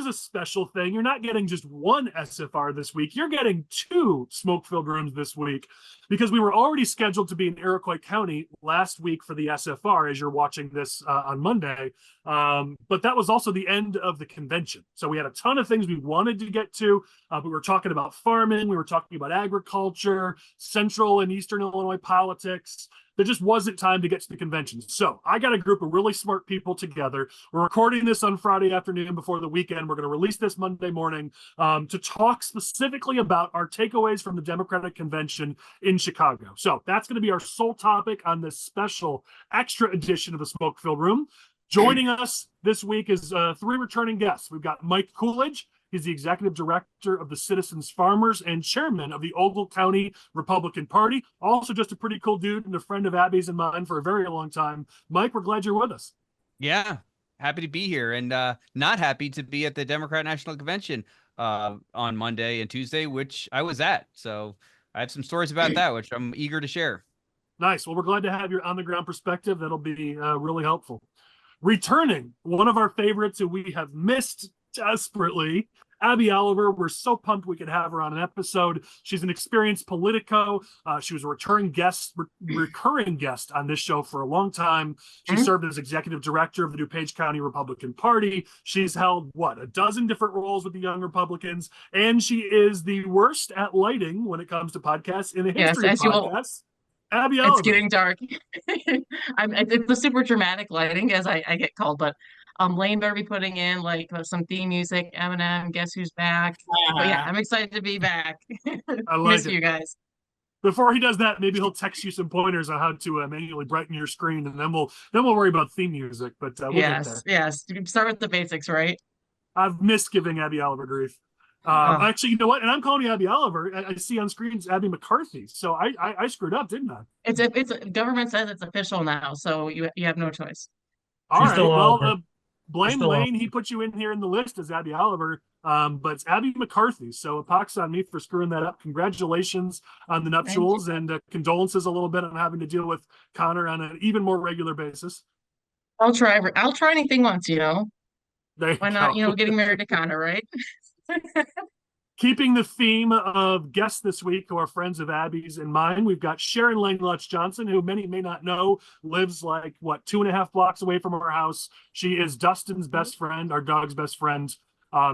a special thing. You're not getting just one SFR this week. You're getting 2 smoke-filled rooms this week, because we were already scheduled to be in Iroquois County last week for the SFR, as you're watching this on Monday. But that was also the end of the convention. So we had a ton of things we wanted to get to. We were talking about farming. We were talking about agriculture, central and eastern Illinois politics. There just wasn't time to get to the convention. So I got a group of really smart people together. We're recording this on Friday afternoon before the weekend. We're going to release this Monday morning to talk specifically about our takeaways from the Democratic convention in Chicago. So that's going to be our sole topic on this special extra edition of the Smoke-Filled Room. Joining us this week is 3 returning guests. We've got Mike Koolidge. He's the executive director of the Citizens Farmers and chairman of the Ogle County Republican Party. Also just a pretty cool dude and a friend of Abby's and mine for a very long time. Mike, we're glad you're with us. Yeah, happy to be here, and not happy to be at the Democrat National Convention on Monday and Tuesday, which I was at. So I have some stories about that, which I'm eager to share. Nice. Well, we're glad to have your on-the-ground perspective. That'll be really helpful. Returning, one of our favorites who we have missed desperately, Abby Oliver. We're so pumped we could have her on an episode. She's an experienced Politico. She was a recurring guest on this show for a long time. She served as executive director of the DuPage County Republican Party. She's held, a dozen different roles with the Young Republicans, and she is the worst at lighting when it comes to podcasts in the history of podcasts. Abby Oliver. It's getting dark. It's the super dramatic lighting, as I get called, but Lane better be putting in some theme music. Eminem, Guess Who's Back? But yeah, I'm excited to be back. I like Miss you guys. Before he does that, maybe he'll text you some pointers on how to manually brighten your screen, and then we'll worry about theme music. But we'll get there. Yes. Start with the basics, right? I've missed giving Abby Oliver grief. Actually, you know what? And I'm calling you Abby Oliver. I see on screen it's Abby McCarthy. So I screwed up, didn't I? It's government says it's official now, so you have no choice. All right. Well, blame Lane. He put you in here in the list as Abby Oliver, but it's Abby McCarthy. So a pox on me for screwing that up. Congratulations on the nuptials, and condolences a little bit on having to deal with Connor on an even more regular basis. I'll try anything once, Why not, getting married to Connor, right? Keeping the theme of guests this week who are friends of Abby's and mine, we've got Sharon Langlotz-Johnson, who many may not know, lives 2.5 blocks away from our house. She is Dustin's best friend, our dog's best friend.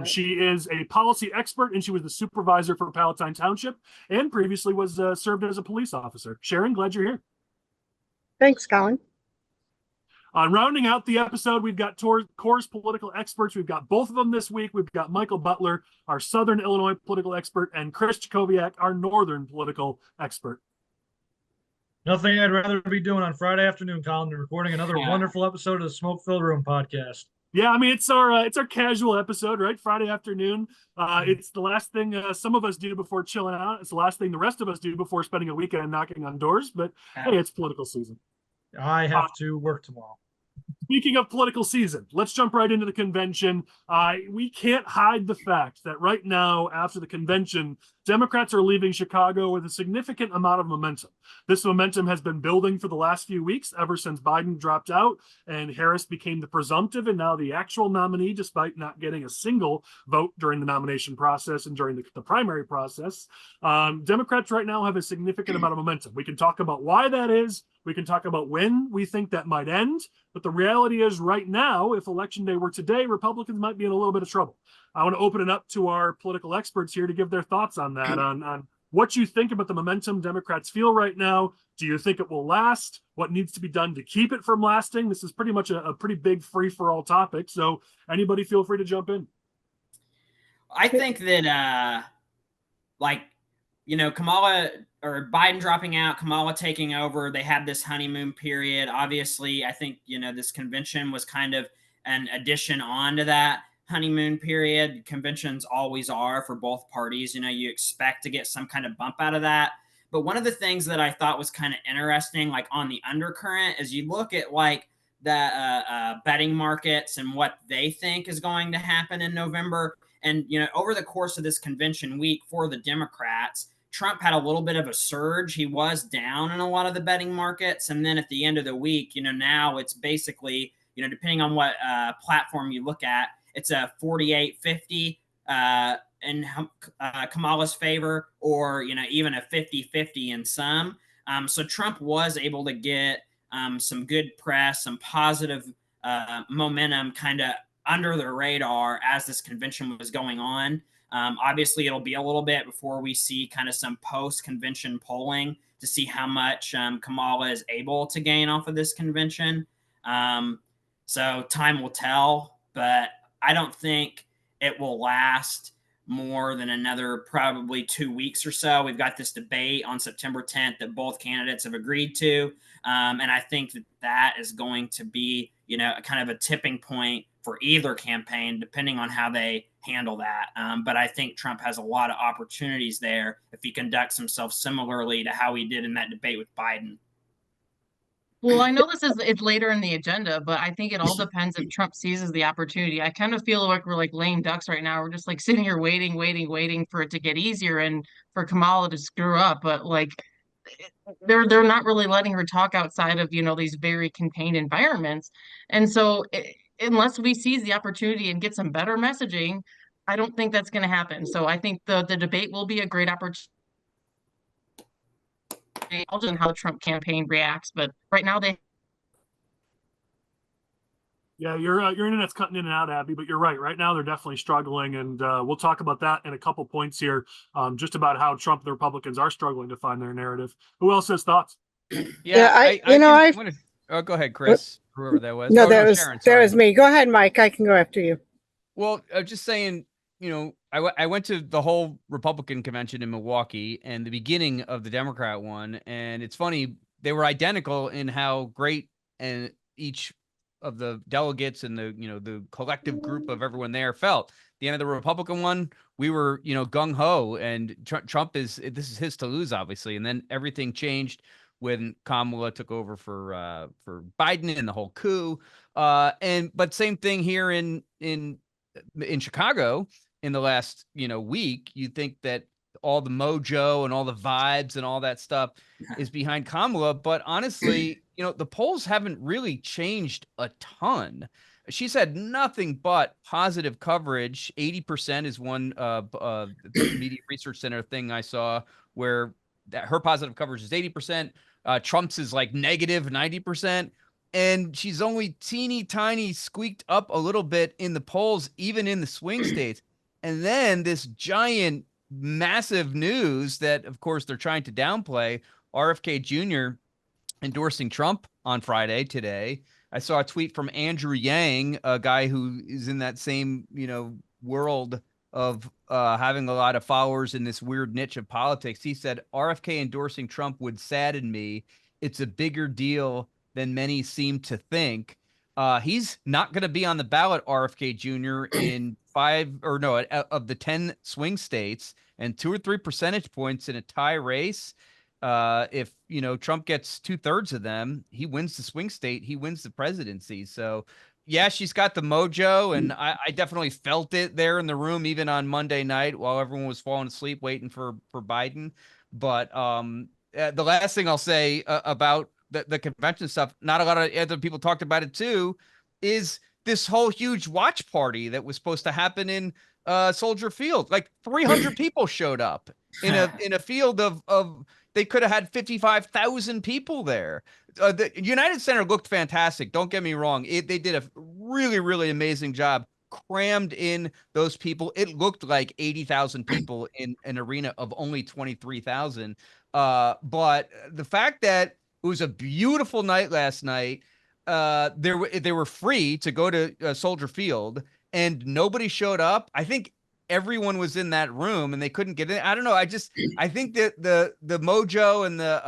She is a policy expert, and she was the supervisor for Palatine Township, and previously was served as a police officer. Sharon, glad you're here. Thanks, Collin. Rounding out the episode, we've got Core's political experts. We've got both of them this week. We've got Michael Butler, our Southern Illinois political expert, and Chris Jackowiak, our Northern political expert. Nothing I'd rather be doing on Friday afternoon, Collin, than recording another wonderful episode of the Smoke-Filled Room podcast. Yeah, I mean, it's our casual episode, right? Friday afternoon. It's the last thing some of us do before chilling out. It's the last thing the rest of us do before spending a weekend knocking on doors. But hey, it's political season. I have to work tomorrow. Speaking of political season, let's jump right into the convention. We can't hide the fact that right now, after the convention, Democrats are leaving Chicago with a significant amount of momentum. This momentum has been building for the last few weeks, ever since Biden dropped out and Harris became the presumptive and now the actual nominee, despite not getting a single vote during the nomination process and during the primary process. Democrats right now have a significant amount of momentum. We can talk about why that is. We can talk about when we think that might end. But the reality is right now, if election day were today, Republicans might be in a little bit of trouble. I want to open it up to our political experts here to give their thoughts on that, on what you think about the momentum Democrats feel right now. Do you think it will last? What needs to be done to keep it from lasting? This is pretty much a pretty big free-for-all topic. So anybody feel free to jump in. I think that, Kamala or Biden dropping out, Kamala taking over, they had this honeymoon period. Obviously, I think, this convention was kind of an addition on to that honeymoon period. Conventions always are for both parties. You expect to get some kind of bump out of that. But one of the things that I thought was kind of interesting, on the undercurrent, is you look at the betting markets and what they think is going to happen in November. And, over the course of this convention week for the Democrats, Trump had a little bit of a surge. He was down in a lot of the betting markets. And then at the end of the week, now it's basically, depending on what platform you look at, it's a 48-50 in Kamala's favor, or, even a 50-50 in some. So Trump was able to get some good press, some positive momentum kind of under the radar as this convention was going on. Obviously, it'll be a little bit before we see kind of some post-convention polling to see how much Kamala is able to gain off of this convention. So time will tell, but I don't think it will last more than another probably 2 weeks or so. We've got this debate on September 10th that both candidates have agreed to. And I think that is going to be, kind of a tipping point for either campaign, depending on how they handle that. But I think Trump has a lot of opportunities there if he conducts himself similarly to how he did in that debate with Biden. Well, I know it's later in the agenda, but I think it all depends if Trump seizes the opportunity. I kind of feel like we're like lame ducks right now. We're just like sitting here waiting for it to get easier and for Kamala to screw up. But like they're not really letting her talk outside of, these very contained environments. And so unless we seize the opportunity and get some better messaging, I don't think that's going to happen. So I think the debate will be a great opportunity on how the Trump campaign reacts, but right now Yeah, your internet's cutting in and out, Abby, but you're right. Right now, they're definitely struggling, and we'll talk about that in a couple points here, just about how Trump and the Republicans are struggling to find their narrative. Who else has thoughts? Oh, go ahead, Chris. Whoever that was. No, Sharon, that was me. Go ahead, Mike. I can go after you. Well, just saying, I went to the whole Republican convention in Milwaukee and the beginning of the Democrat one, and it's funny, they were identical in how great and each of the delegates and the collective group of everyone there felt. The end of the Republican one, we were gung ho, and Trump this is his to lose, obviously, and then everything changed when Kamala took over for Biden and the whole coup. But same thing here in Chicago in the last week. You think that all the mojo and all the vibes and all that stuff is behind Kamala, but honestly, the polls haven't really changed a ton. She's had nothing but positive coverage. 80% is one Media Research Center thing I saw, where that her positive coverage is 80%. Trump's is like negative 90%. And she's only teeny tiny squeaked up a little bit in the polls, even in the swing states. And then this giant, massive news that, of course, they're trying to downplay, RFK Jr. endorsing Trump on Friday today. I saw a tweet from Andrew Yang, a guy who is in that same, world of having a lot of followers in this weird niche of politics. He said, RFK endorsing Trump would sadden me. It's a bigger deal than many seem to think. He's not going to be on the ballot, RFK Jr., in of the 10 swing states, and 2 or 3 percentage points in a tie race. If Trump gets 2/3 of them, he wins the swing state, he wins the presidency. So yeah, she's got the mojo, and I definitely felt it there in the room, even on Monday night while everyone was falling asleep waiting for Biden. But the last thing I'll say about the convention stuff, not a lot of other people talked about it too, is this whole huge watch party that was supposed to happen in Soldier Field. Like 300 people showed up in a field of they could have had 55,000 people there. The United Center looked fantastic. Don't get me wrong. They did a really, really amazing job, crammed in those people. It looked like 80,000 people in an arena of only 23,000. But the fact that it was a beautiful night last night, they were free to go to Soldier Field, and nobody showed up. I think everyone was in that room and they couldn't get in. I don't know. I think that the mojo and the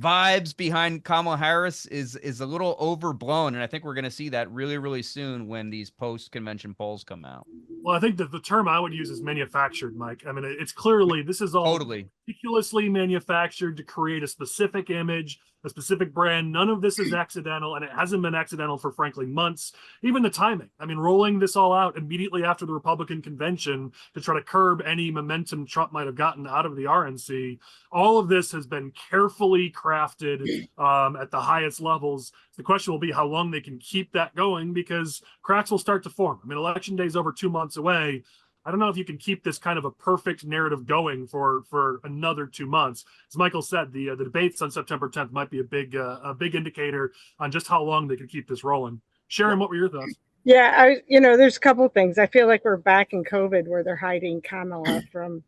vibes behind Kamala Harris is a little overblown. And I think we're going to see that really, really soon when these post-convention polls come out. Well, I think that the term I would use is manufactured, Mike. I mean, it's clearly, this is all totally ridiculously manufactured to create a specific image, a specific brand. None of this is accidental, and it hasn't been accidental for, frankly, months. Even the timing. I mean, rolling this all out immediately after the Republican convention to try to curb any momentum Trump might have gotten out of the RNC. All of this has been carefully crafted at the highest levels The question will be how long they can keep that going, because cracks will start to form. I mean, election day is over 2 months away. I don't know if you can keep this kind of a perfect narrative going for another 2 months. As Michael said, the debates on September 10th might be a big indicator on just how long they can keep this rolling. Sharon, what were your thoughts? Yeah, there's a couple of things. I feel like we're back in COVID where they're hiding Kamala from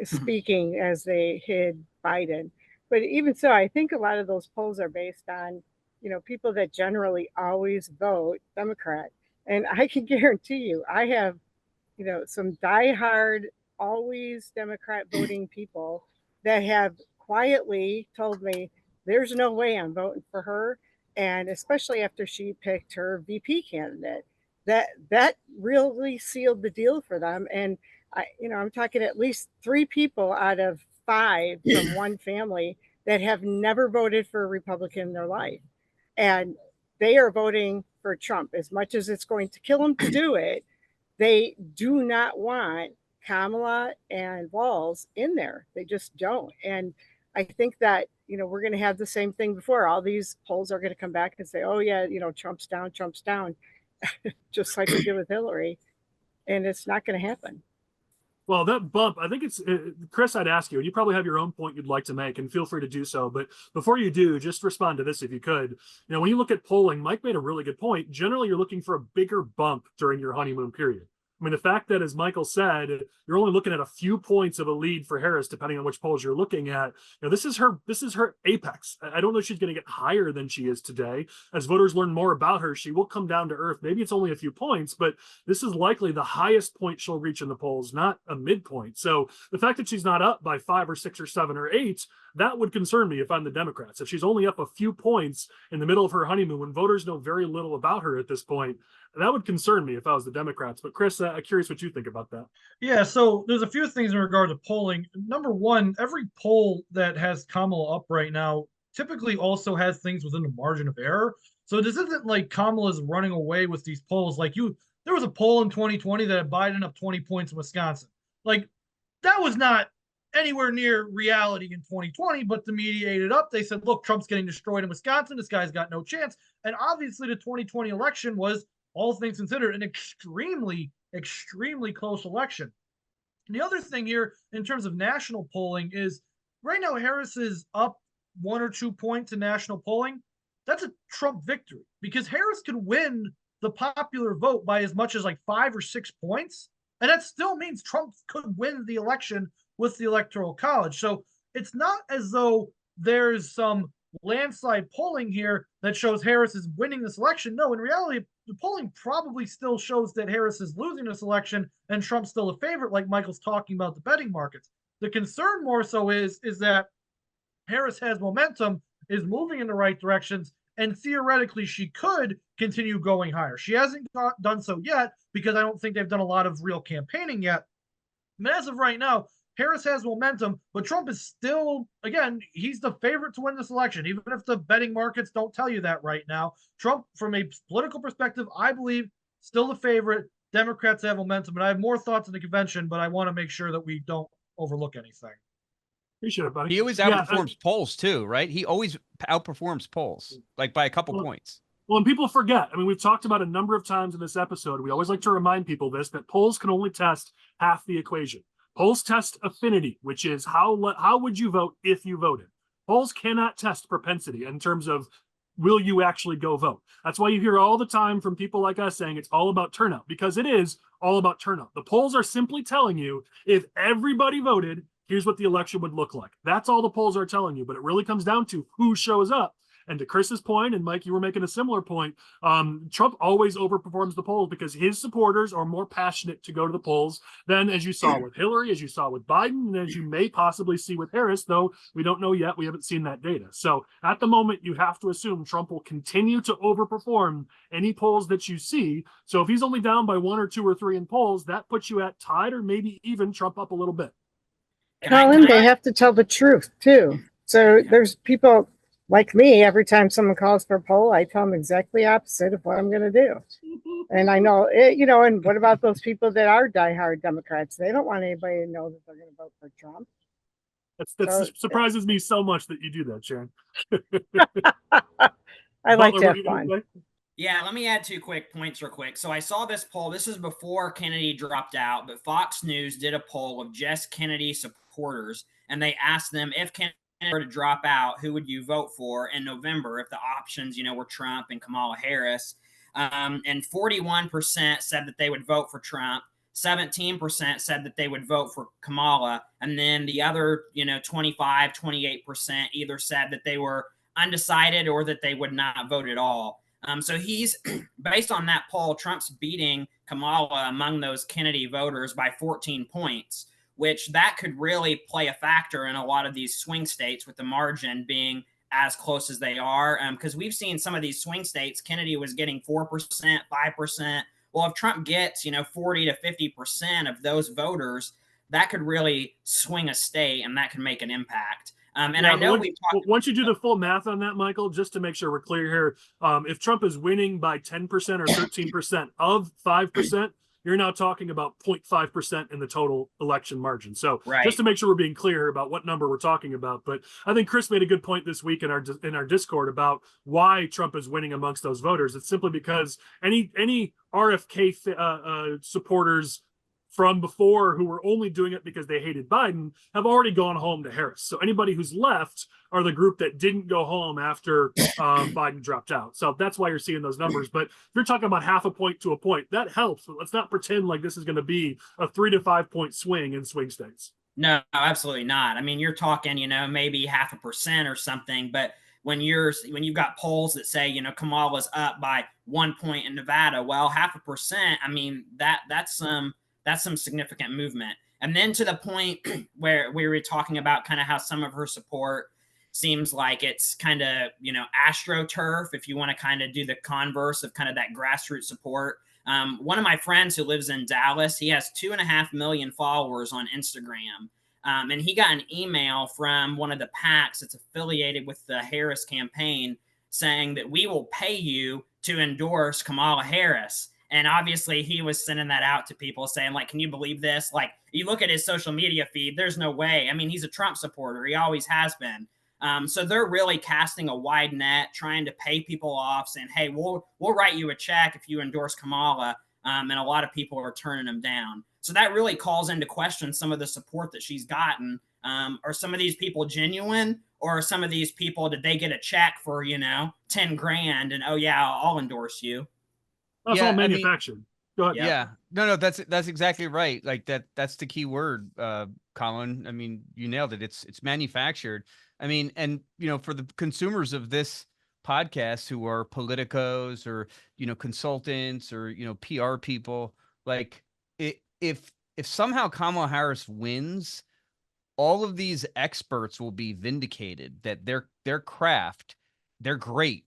speaking as they hid Biden. But even so, I think a lot of those polls are based on, people that generally always vote Democrat. And I can guarantee you, I have, some diehard, always Democrat voting people that have quietly told me there's no way I'm voting for her. And especially after she picked her VP candidate, that really sealed the deal for them. And I'm talking at least 3 people out of 5 from one family that have never voted for a Republican in their life. And they are voting for Trump. As much as it's going to kill them to do it, they do not want Kamala and Walz in there. They just don't. And I think that, we're going to have the same thing before. All these polls are going to come back and say, oh, yeah, Trump's down, just like we did with Hillary. And it's not going to happen. Well, that bump, I think it's, Chris, I'd ask you, and you probably have your own point you'd like to make, and feel free to do so. But before you do, just respond to this if you could. When you look at polling, Mike made a really good point. Generally, you're looking for a bigger bump during your honeymoon period. I mean, the fact that, as Michael said, you're only looking at a few points of a lead for Harris, depending on which polls you're looking at. This is her apex. I don't know if she's going to get higher than she is today. As voters learn more about her, she will come down to earth. Maybe it's only a few points, but this is likely the highest point she'll reach in the polls, not a midpoint. So the fact that she's not up by 5 or 6 or 7 or 8, that would concern me if I'm the Democrats. If she's only up a few points in the middle of her honeymoon, when voters know very little about her at this point, that would concern me if I was the Democrats. But Chris, I'm curious what you think about that. Yeah, so there's a few things in regard to polling. Number one, every poll that has Kamala up right now typically also has things within the margin of error. So this isn't like Kamala's running away with these polls. There was a poll in 2020 that had Biden up 20 points in Wisconsin. That was not anywhere near reality in 2020, but the media ate it up. They said, look, Trump's getting destroyed in Wisconsin. This guy's got no chance. And obviously the 2020 election was, all things considered, an extremely, extremely close election. And the other thing here, in terms of national polling, is right now Harris is up 1 or 2 points in national polling. That's a Trump victory, because Harris could win the popular vote by as much as 5 or 6 points. And that still means Trump could win the election with the Electoral College. So it's not as though there's some landslide polling here that shows Harris is winning this election. No, in reality, the polling probably still shows that Harris is losing this election and Trump's still a favorite, like Michael's talking about the betting markets. The concern more so is that Harris has momentum, is moving in the right directions, and theoretically she could continue going higher. She hasn't done so yet because I don't think they've done a lot of real campaigning yet. But as of right now, Harris has momentum, but Trump is still, again, he's the favorite to win this election, even if the betting markets don't tell you that right now. Trump, from a political perspective, I believe, still the favorite. Democrats have momentum, and I have more thoughts in the convention, but I want to make sure that we don't overlook anything. Appreciate it, buddy. He always outperforms polls too, right? He always outperforms polls, by a couple points. Well, and people forget. I mean, we've talked about a number of times in this episode. We always like to remind people that polls can only test half the equation. Polls test affinity, which is how would you vote if you voted. Polls cannot test propensity in terms of will you actually go vote. That's why you hear all the time from people like us saying it's all about turnout, because it is all about turnout. The polls are simply telling you if everybody voted, here's what the election would look like. That's all the polls are telling you, but it really comes down to who shows up. And to Chris's point, and Mike, you were making a similar point, Trump always overperforms the polls because his supporters are more passionate to go to the polls than, as you saw with Hillary, as you saw with Biden, and as you may possibly see with Harris, though we don't know yet. We haven't seen that data. So at the moment, you have to assume Trump will continue to overperform any polls that you see. So if he's only down by 1 or 2 or 3 in polls, that puts you at tied or maybe even Trump up a little bit. Collin, they have to tell the truth too. So there's people like me, every time someone calls for a poll, I tell them exactly opposite of what I'm going to do. And I know, and what about those people that are diehard Democrats? They don't want anybody to know that they're going to vote for Trump. That surprises me so much that you do that, Sharon. I like Butler, to what have do you fun. say? Yeah, let me add 2 quick points real quick. So I saw this poll. This is before Kennedy dropped out, but Fox News did a poll of just Kennedy supporters, and they asked them, if Kennedy were to drop out, who would you vote for in November if the options, were Trump and Kamala Harris? And 41% said that they would vote for Trump. 17% said that they would vote for Kamala. And then the other, 25, 28% either said that they were undecided or that they would not vote at all. So he's, based on that poll, Trump's beating Kamala among those Kennedy voters by 14 points, which that could really play a factor in a lot of these swing states with the margin being as close as they are. Because we've seen some of these swing states, Kennedy was getting 4%, 5%. Well, if Trump gets, 40 to 50% of those voters, that could really swing a state and that can make an impact. And I know once you do the full math on that, Michael, just to make sure we're clear here, if Trump is winning by 10% or 13% of 5%, you're now talking about 0.5% in the total election margin. So just to make sure we're being clear about what number we're talking about. But I think Chris made a good point this week in our Discord about why Trump is winning amongst those voters. It's simply because any RFK supporters from before who were only doing it because they hated Biden have already gone home to Harris. So anybody who's left are the group that didn't go home after Biden dropped out. So that's why you're seeing those numbers. But if you're talking about half a point to a point, that helps. But let's not pretend like this is going to be a 3 to 5 point swing in swing states. No, absolutely not. I mean, you're talking, maybe 0.5% or something, but when you've got polls that say, Kamala's up by 1 point in Nevada, well, 0.5%, I mean, that's some significant movement. And then to the point where we were talking about kind of how some of her support seems like it's kind of, astroturf, if you want to kind of do the converse of kind of that grassroots support. One of my friends who lives in Dallas, he has 2.5 million followers on Instagram. And he got an email from one of the PACs that's affiliated with the Harris campaign saying that we will pay you to endorse Kamala Harris. And obviously he was sending that out to people saying, like, can you believe this? Like, you look at his social media feed, there's no way. I mean, he's a Trump supporter. He always has been. So they're really casting a wide net, trying to pay people off, saying, hey, we'll write you a check if you endorse Kamala. And a lot of people are turning them down. So that really calls into question some of the support that she's gotten. Are some of these people genuine, or are some of these people, did they get a check for, 10 grand and, oh yeah, I'll endorse you? That's all manufactured. Go ahead. Yeah. No, that's exactly right. Like that's the key word, Collin. I mean, you nailed it. It's manufactured. I mean, and for the consumers of this podcast who are politicos or, consultants or, PR people, like if somehow Kamala Harris wins, all of these experts will be vindicated that their craft, they're great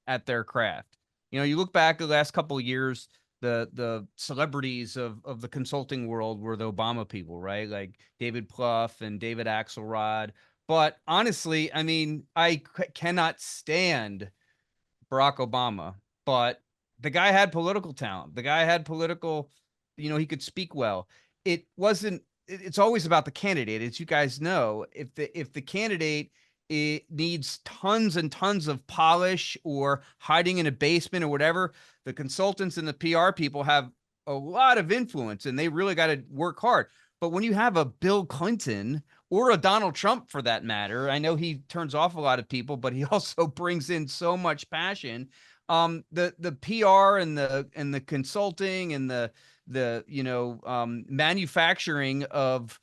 at their craft. You look back the last couple of years, the celebrities of the consulting world were the Obama people, right? Like David Plouffe and David Axelrod. But honestly, I mean, I cannot stand Barack Obama, but the guy had political talent. The guy had political, he could speak well. It's always about the candidate. As you guys know, if the candidate needs tons and tons of polish or hiding in a basement or whatever, the consultants and the PR people have a lot of influence and they really got to work hard. But when you have a Bill Clinton or a Donald Trump, for that matter, I know he turns off a lot of people, but he also brings in so much passion. The PR and the consulting and the manufacturing of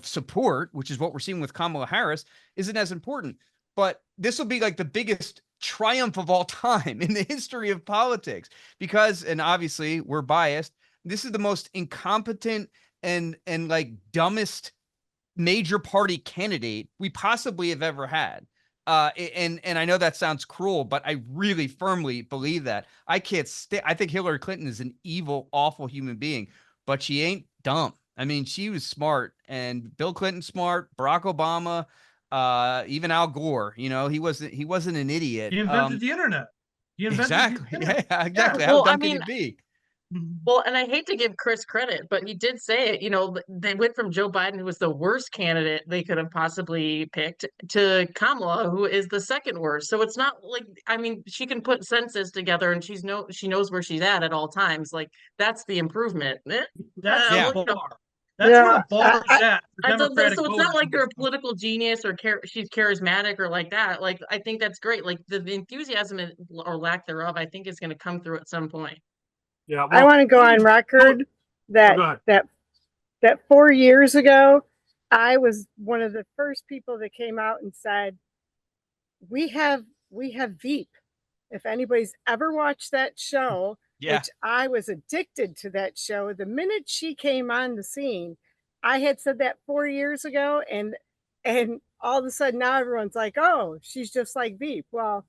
support, which is what we're seeing with Kamala Harris, isn't as important. But this will be like the biggest triumph of all time in the history of politics because, and obviously we're biased, this is the most incompetent and like dumbest major party candidate we possibly have ever had. And I know that sounds cruel, but I really firmly believe that. I think Hillary Clinton is an evil, awful human being, but she ain't dumb. I mean, she was smart, and Bill Clinton smart, Barack Obama, even Al Gore. He wasn't an idiot. He invented the internet. Exactly. Yeah, exactly. Yeah. How Well, dumb can you be? Well, and I hate to give Chris credit, but he did say it. They went from Joe Biden, who was the worst candidate they could have possibly picked, to Kamala, who is the second worst. So it's not like, I mean, she can put sentences together, and she knows where she's at all times. Like, that's the improvement. That's Yeah. the bar. That's where the bar is at for So Democratic it's not voters. like they're a political genius or she's charismatic or like that. Like, I think that's great. Like, the enthusiasm or lack thereof, I think is going to come through at some point. Yeah, I want to go on record go that 4 years ago, I was one of the first people that came out and said, we have Veep. If anybody's ever watched that show, which I was addicted to that show, the minute she came on the scene, I had said that 4 years ago, and all of a sudden now everyone's like, oh, she's just like Veep. Well,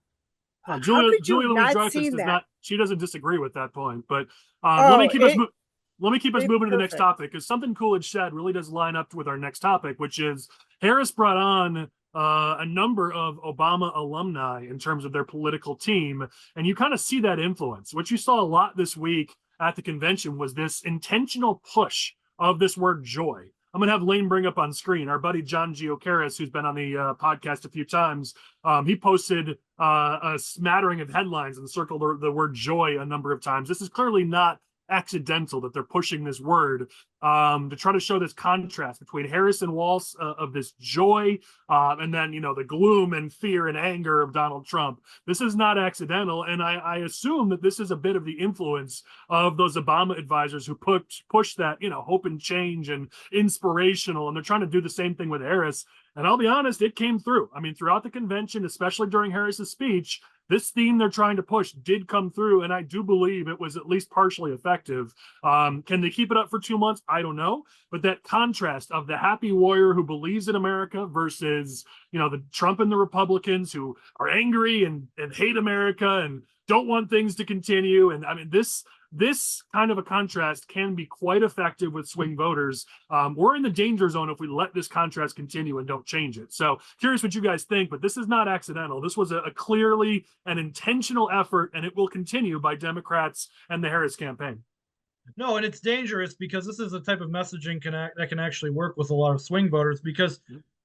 Julia Louis-Dreyfus she doesn't disagree with that point, but let me keep us moving to the next topic, because something Coolidge said really does line up with our next topic, which is Harris brought on a number of Obama alumni in terms of their political team, and you kind of see that influence. What you saw a lot this week at the convention was this intentional push of this word joy. I'm going to have Lane bring up on screen our buddy John Giocaris, who's been on the podcast a few times. He posted a smattering of headlines and circled the word joy a number of times. This is clearly not accidental that they're pushing this word to try to show this contrast between Harris and Walz of this joy and then, the gloom and fear and anger of Donald Trump. This is not accidental, and I assume that this is a bit of the influence of those Obama advisors who push that, hope and change and inspirational, and they're trying to do the same thing with Harris. And I'll be honest, it came through. I mean, throughout the convention, especially during Harris's speech, this theme they're trying to push did come through, and I do believe it was at least partially effective. Can they keep it up for 2 months? I don't know. But that contrast of the happy warrior who believes in America versus, the Trump and the Republicans who are angry and hate America and don't want things to continue. And I mean, this kind of a contrast can be quite effective with swing voters. We're in the danger zone if we let this contrast continue and don't change it. So curious what you guys think, but this is not accidental. This was a clearly an intentional effort, and it will continue by Democrats and the Harris campaign. No, and it's dangerous because this is the type of messaging that can actually work with a lot of swing voters, because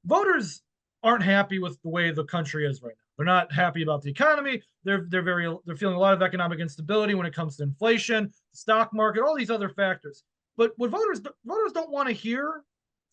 voters aren't happy with the way the country is right now. They're not happy about the economy. They're feeling a lot of economic instability when it comes to inflation, the stock market, all these other factors. But what voters don't want to hear,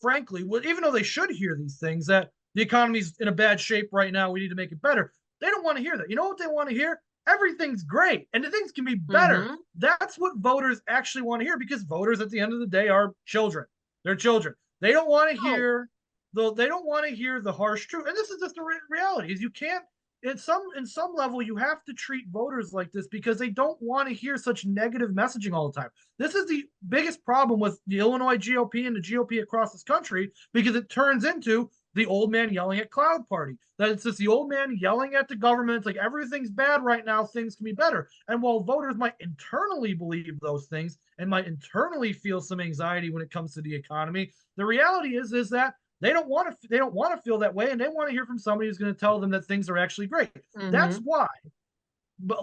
frankly, even though they should hear these things, that the economy's in a bad shape right now, we need to make it better. They don't want to hear that. You know what they want to hear? Everything's great and things can be better. Mm-hmm. That's what voters actually want to hear, because voters at the end of the day are children. They're children. They don't want to hear they don't want to hear the harsh truth. And this is just the reality, is you can't, in some level, you have to treat voters like this because they don't want to hear such negative messaging all the time. This is the biggest problem with the Illinois GOP and the GOP across this country, because it turns into the old man yelling at cloud party. That it's just the old man yelling at the government. It's like, everything's bad right now, things can be better. And while voters might internally believe those things and might internally feel some anxiety when it comes to the economy, the reality is that they don't want to feel that way, and they want to hear from somebody who's going to tell them that things are actually great. Mm-hmm. That's why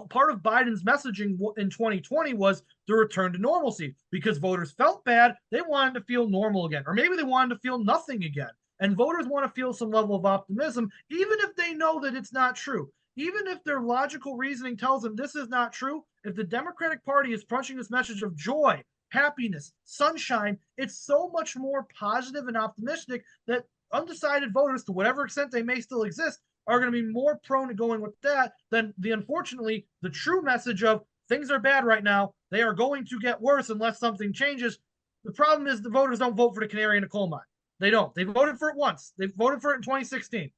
part of Biden's messaging in 2020 was the return to normalcy, because voters felt bad. They wanted to feel normal again, or maybe they wanted to feel nothing again. And voters want to feel some level of optimism, even if they know that it's not true. Even if their logical reasoning tells them this is not true, if the Democratic Party is punching this message of joy, happiness, sunshine, it's so much more positive and optimistic that undecided voters, to whatever extent they may still exist, are going to be more prone to going with that than unfortunately, the true message of things are bad right now. They are going to get worse unless something changes. The problem is the voters don't vote for the canary in the coal mine. They don't. They voted for it once. They voted for it in 2016.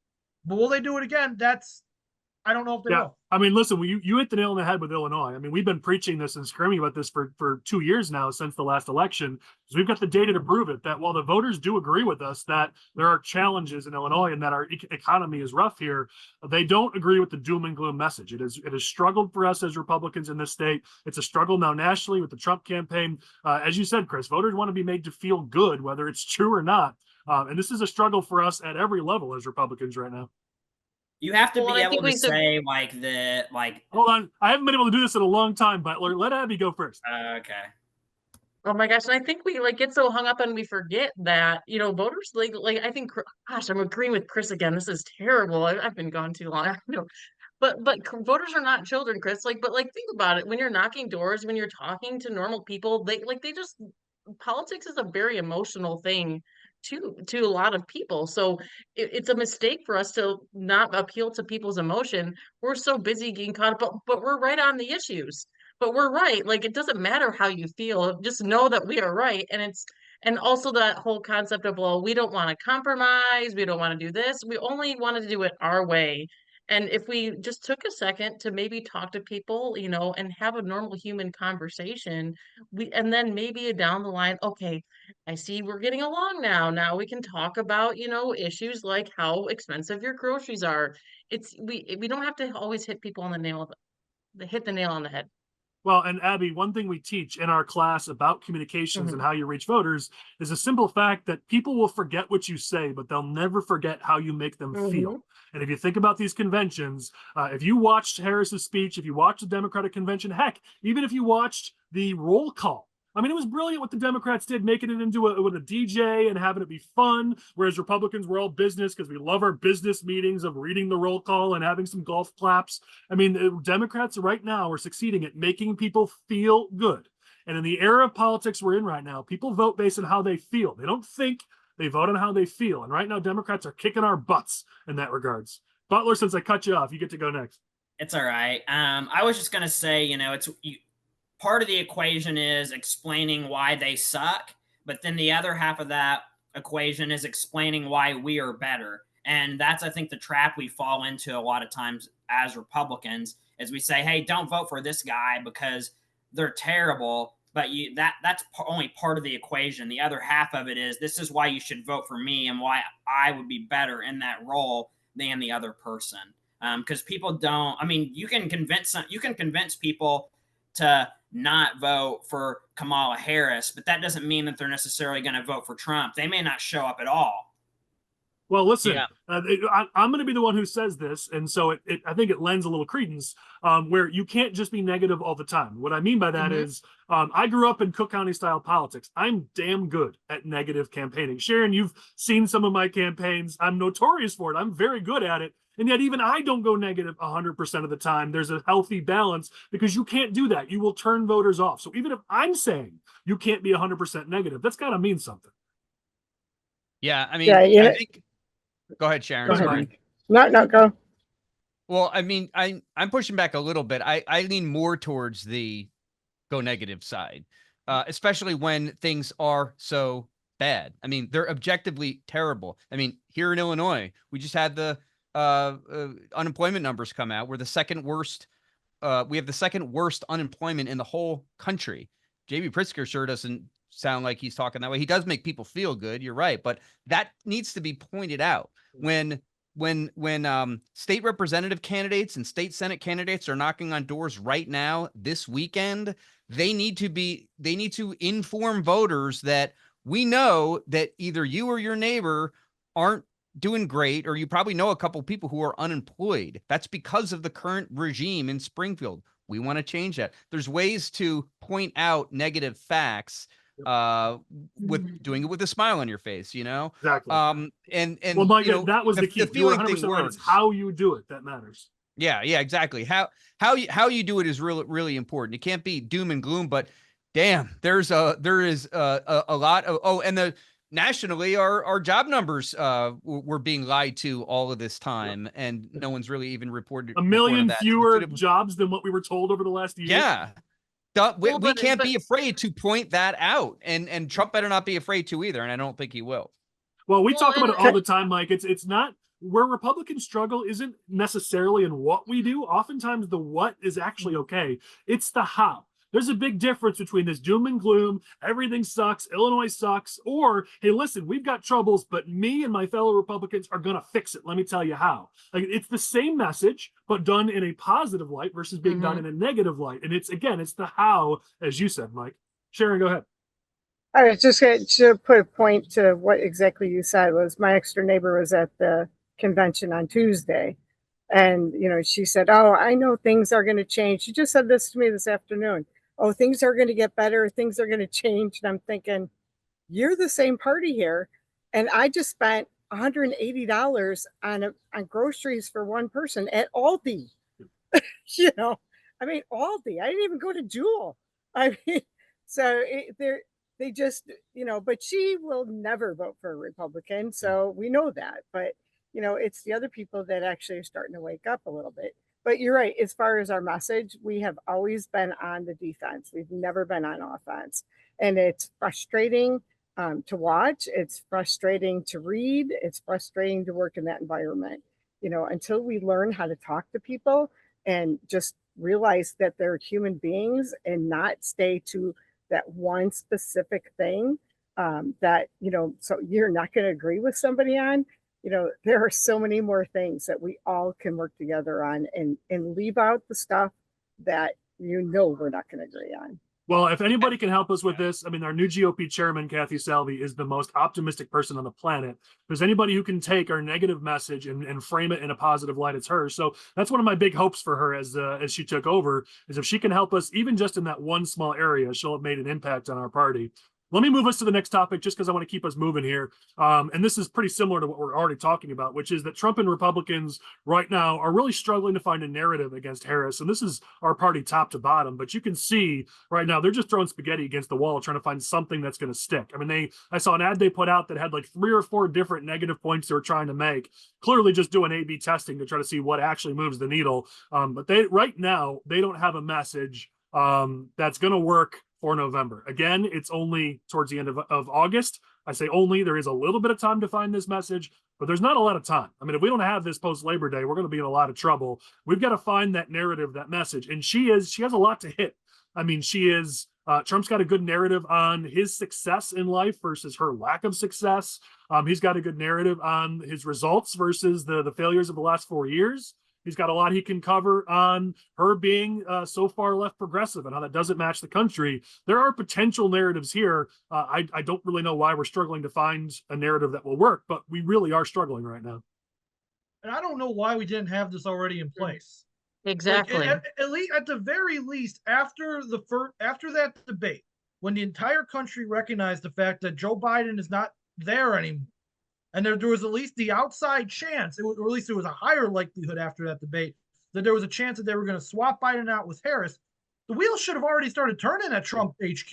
But will they do it again? I don't know if they will. I mean, listen, you hit the nail on the head with Illinois. I mean, we've been preaching this and screaming about this for 2 years now, since the last election, because we've got the data to prove it, that while the voters do agree with us that there are challenges in Illinois and that our economy is rough here, they don't agree with the doom and gloom message. It has struggled for us as Republicans in this state. It's a struggle now nationally with the Trump campaign. As you said, Chris, voters want to be made to feel good, whether it's true or not. And this is a struggle for us at every level as Republicans right now. You have to Well, be I able think to we should- say like the like. Hold on. I haven't been able to do this in a long time, Butler. Let Abby go first. Okay. Oh my gosh, and I think we like get so hung up and we forget that, voters like I think gosh, I'm agreeing with Chris again. This is terrible. I've been gone too long. I know. But voters are not children, Chris. But think about it. When you're knocking doors, when you're talking to normal people, they just politics is a very emotional thing to a lot of people. So it's a mistake for us to not appeal to people's emotion. We're so busy getting caught up, but we're right on the issues. But we're right. Like it doesn't matter how you feel. Just know that we are right. And also that whole concept of, well, we don't want to compromise, we don't want to do this. We only want to do it our way. And if we just took a second to maybe talk to people, and have a normal human conversation, and then maybe down the line, okay, I see we're getting along now. Now we can talk about, issues like how expensive your groceries are. We don't have to always hit people on hit the nail on the head. Well, and Abby, one thing we teach in our class about communications and how you reach voters is a simple fact that people will forget what you say, but they'll never forget how you make them feel. And if you think about these conventions, if you watched Harris's speech, if you watched the Democratic convention, heck, even if you watched the roll call, I mean, it was brilliant what the Democrats did, making it into a DJ and having it be fun, whereas Republicans were all business because we love our business meetings of reading the roll call and having some golf claps. I mean, Democrats right now are succeeding at making people feel good. And in the era of politics we're in right now, people vote based on how they feel. They don't think, they vote on how they feel. And right now, Democrats are kicking our butts in that regards. Butler, since I cut you off, you get to go next. It's all right. I was just going to say, part of the equation is explaining why they suck, but then the other half of that equation is explaining why we are better. And that's, I think, the trap we fall into a lot of times as Republicans, is we say, hey, don't vote for this guy because they're terrible. But that's only part of the equation. The other half of it is, this is why you should vote for me and why I would be better in that role than the other person. Because people don't, I mean, you can convince people to not vote for Kamala Harris, but that doesn't mean that they're necessarily going to vote for Trump. They may not show up at all. Well, listen, I'm going to be the one who says this, and so I think it lends a little credence, where you can't just be negative all the time. What I mean by that is, I grew up in Cook County style politics. I'm damn good at negative campaigning. Sharon, you've seen some of my campaigns. I'm notorious for it. I'm very good at it. And yet even I don't go negative 100% of the time. There's a healthy balance, because you can't do that. You will turn voters off. So even if I'm saying you can't be 100% negative, that's got to mean something. Yeah, I mean, I think. Go ahead, Sharon. Go ahead. No, go. Well, I mean, I'm pushing back a little bit. I lean more towards the go negative side, especially when things are so bad. I mean, they're objectively terrible. I mean, here in Illinois, we just had the unemployment numbers come out. We're the second worst. We have the second worst unemployment in the whole country. JB Pritzker sure doesn't sound like he's talking that way. He does make people feel good. You're right. But that needs to be pointed out when state representative candidates and state Senate candidates are knocking on doors right now this weekend. They need to inform voters that we know that either you or your neighbor aren't doing great, or you probably know a couple people who are unemployed. That's because of the current regime in Springfield. We want to change that. There's ways to point out negative facts with doing it with a smile on your face, Exactly. And well, Mike, that was the key. The feeling thing right. It's how you do it that matters. Yeah, exactly. How you do it is really, really important. It can't be doom and gloom, but damn, there is a lot of, and nationally our job numbers were being lied to all of this time, and no one's really even reported a million fewer jobs than what we were told over the last year. Yeah. We can't be afraid to point that out, and Trump better not be afraid to either, and I don't think he will. Well, we talk about it all the time, Mike. It's not where Republicans struggle isn't necessarily in what we do. Oftentimes the what is actually okay. It's the how. There's a big difference between this doom and gloom, everything sucks, Illinois sucks, or, hey, listen, we've got troubles, but me and my fellow Republicans are going to fix it. Let me tell you how. Like, it's the same message, but done in a positive light versus being done in a negative light. And it's the how, as you said, Mike. Sharon, go ahead. I was just going to put a point to what exactly you said. Was my extra neighbor was at the convention on Tuesday, And, she said, oh, I know things are going to change. She just said this to me this afternoon. Oh, things are going to get better. Things are going to change. And I'm thinking, you're the same party here. And I just spent $180 on groceries for one person at Aldi. Aldi. I didn't even go to Jewel. I mean, so they just, but she will never vote for a Republican. So we know that. But, it's the other people that actually are starting to wake up a little bit. But you're right. As far as our message, we have always been on the defense. We've never been on offense. And it's frustrating to watch. It's frustrating to read. It's frustrating to work in that environment. Until we learn how to talk to people and just realize that they're human beings and not stay to that one specific thing that, so you're not going to agree with somebody on. There are so many more things that we all can work together on and leave out the stuff that we're not going to agree on. Well, if anybody can help us with this, our new GOP chairman, Kathy Salvi, is the most optimistic person on the planet. If there's anybody who can take our negative message and frame it in a positive light, it's her. So that's one of my big hopes for her as she took over, is if she can help us, even just in that one small area, she'll have made an impact on our party. Let me move us to the next topic just because I want to keep us moving here. And this is pretty similar to what we're already talking about, which is that Trump and Republicans right now are really struggling to find a narrative against Harris. And this is our party top to bottom. But you can see right now they're just throwing spaghetti against the wall trying to find something that's going to stick. I saw an ad they put out that had like 3 or 4 different negative points they were trying to make, clearly just doing A/B testing to try to see what actually moves the needle. But right now, they don't have a message that's going to work for November. Again, it's only towards the end of August. I say only, there is a little bit of time to find this message, but there's not a lot of time. If we don't have this post Labor Day, we're going to be in a lot of trouble. We've got to find that narrative, that message. And she has a lot to hit. Trump's got a good narrative on his success in life versus her lack of success. He's got a good narrative on his results versus the failures of the last 4 years. He's got a lot he can cover on her being so far left progressive and how that doesn't match the country. There are potential narratives here. I don't really know why we're struggling to find a narrative that will work, but we really are struggling right now. And I don't know why we didn't have this already in place. Exactly. At the very least, after that debate, when the entire country recognized the fact that Joe Biden is not there anymore, and there was at least the outside chance, or at least there was a higher likelihood after that debate, that there was a chance that they were going to swap Biden out with Harris, the wheels should have already started turning at Trump HQ.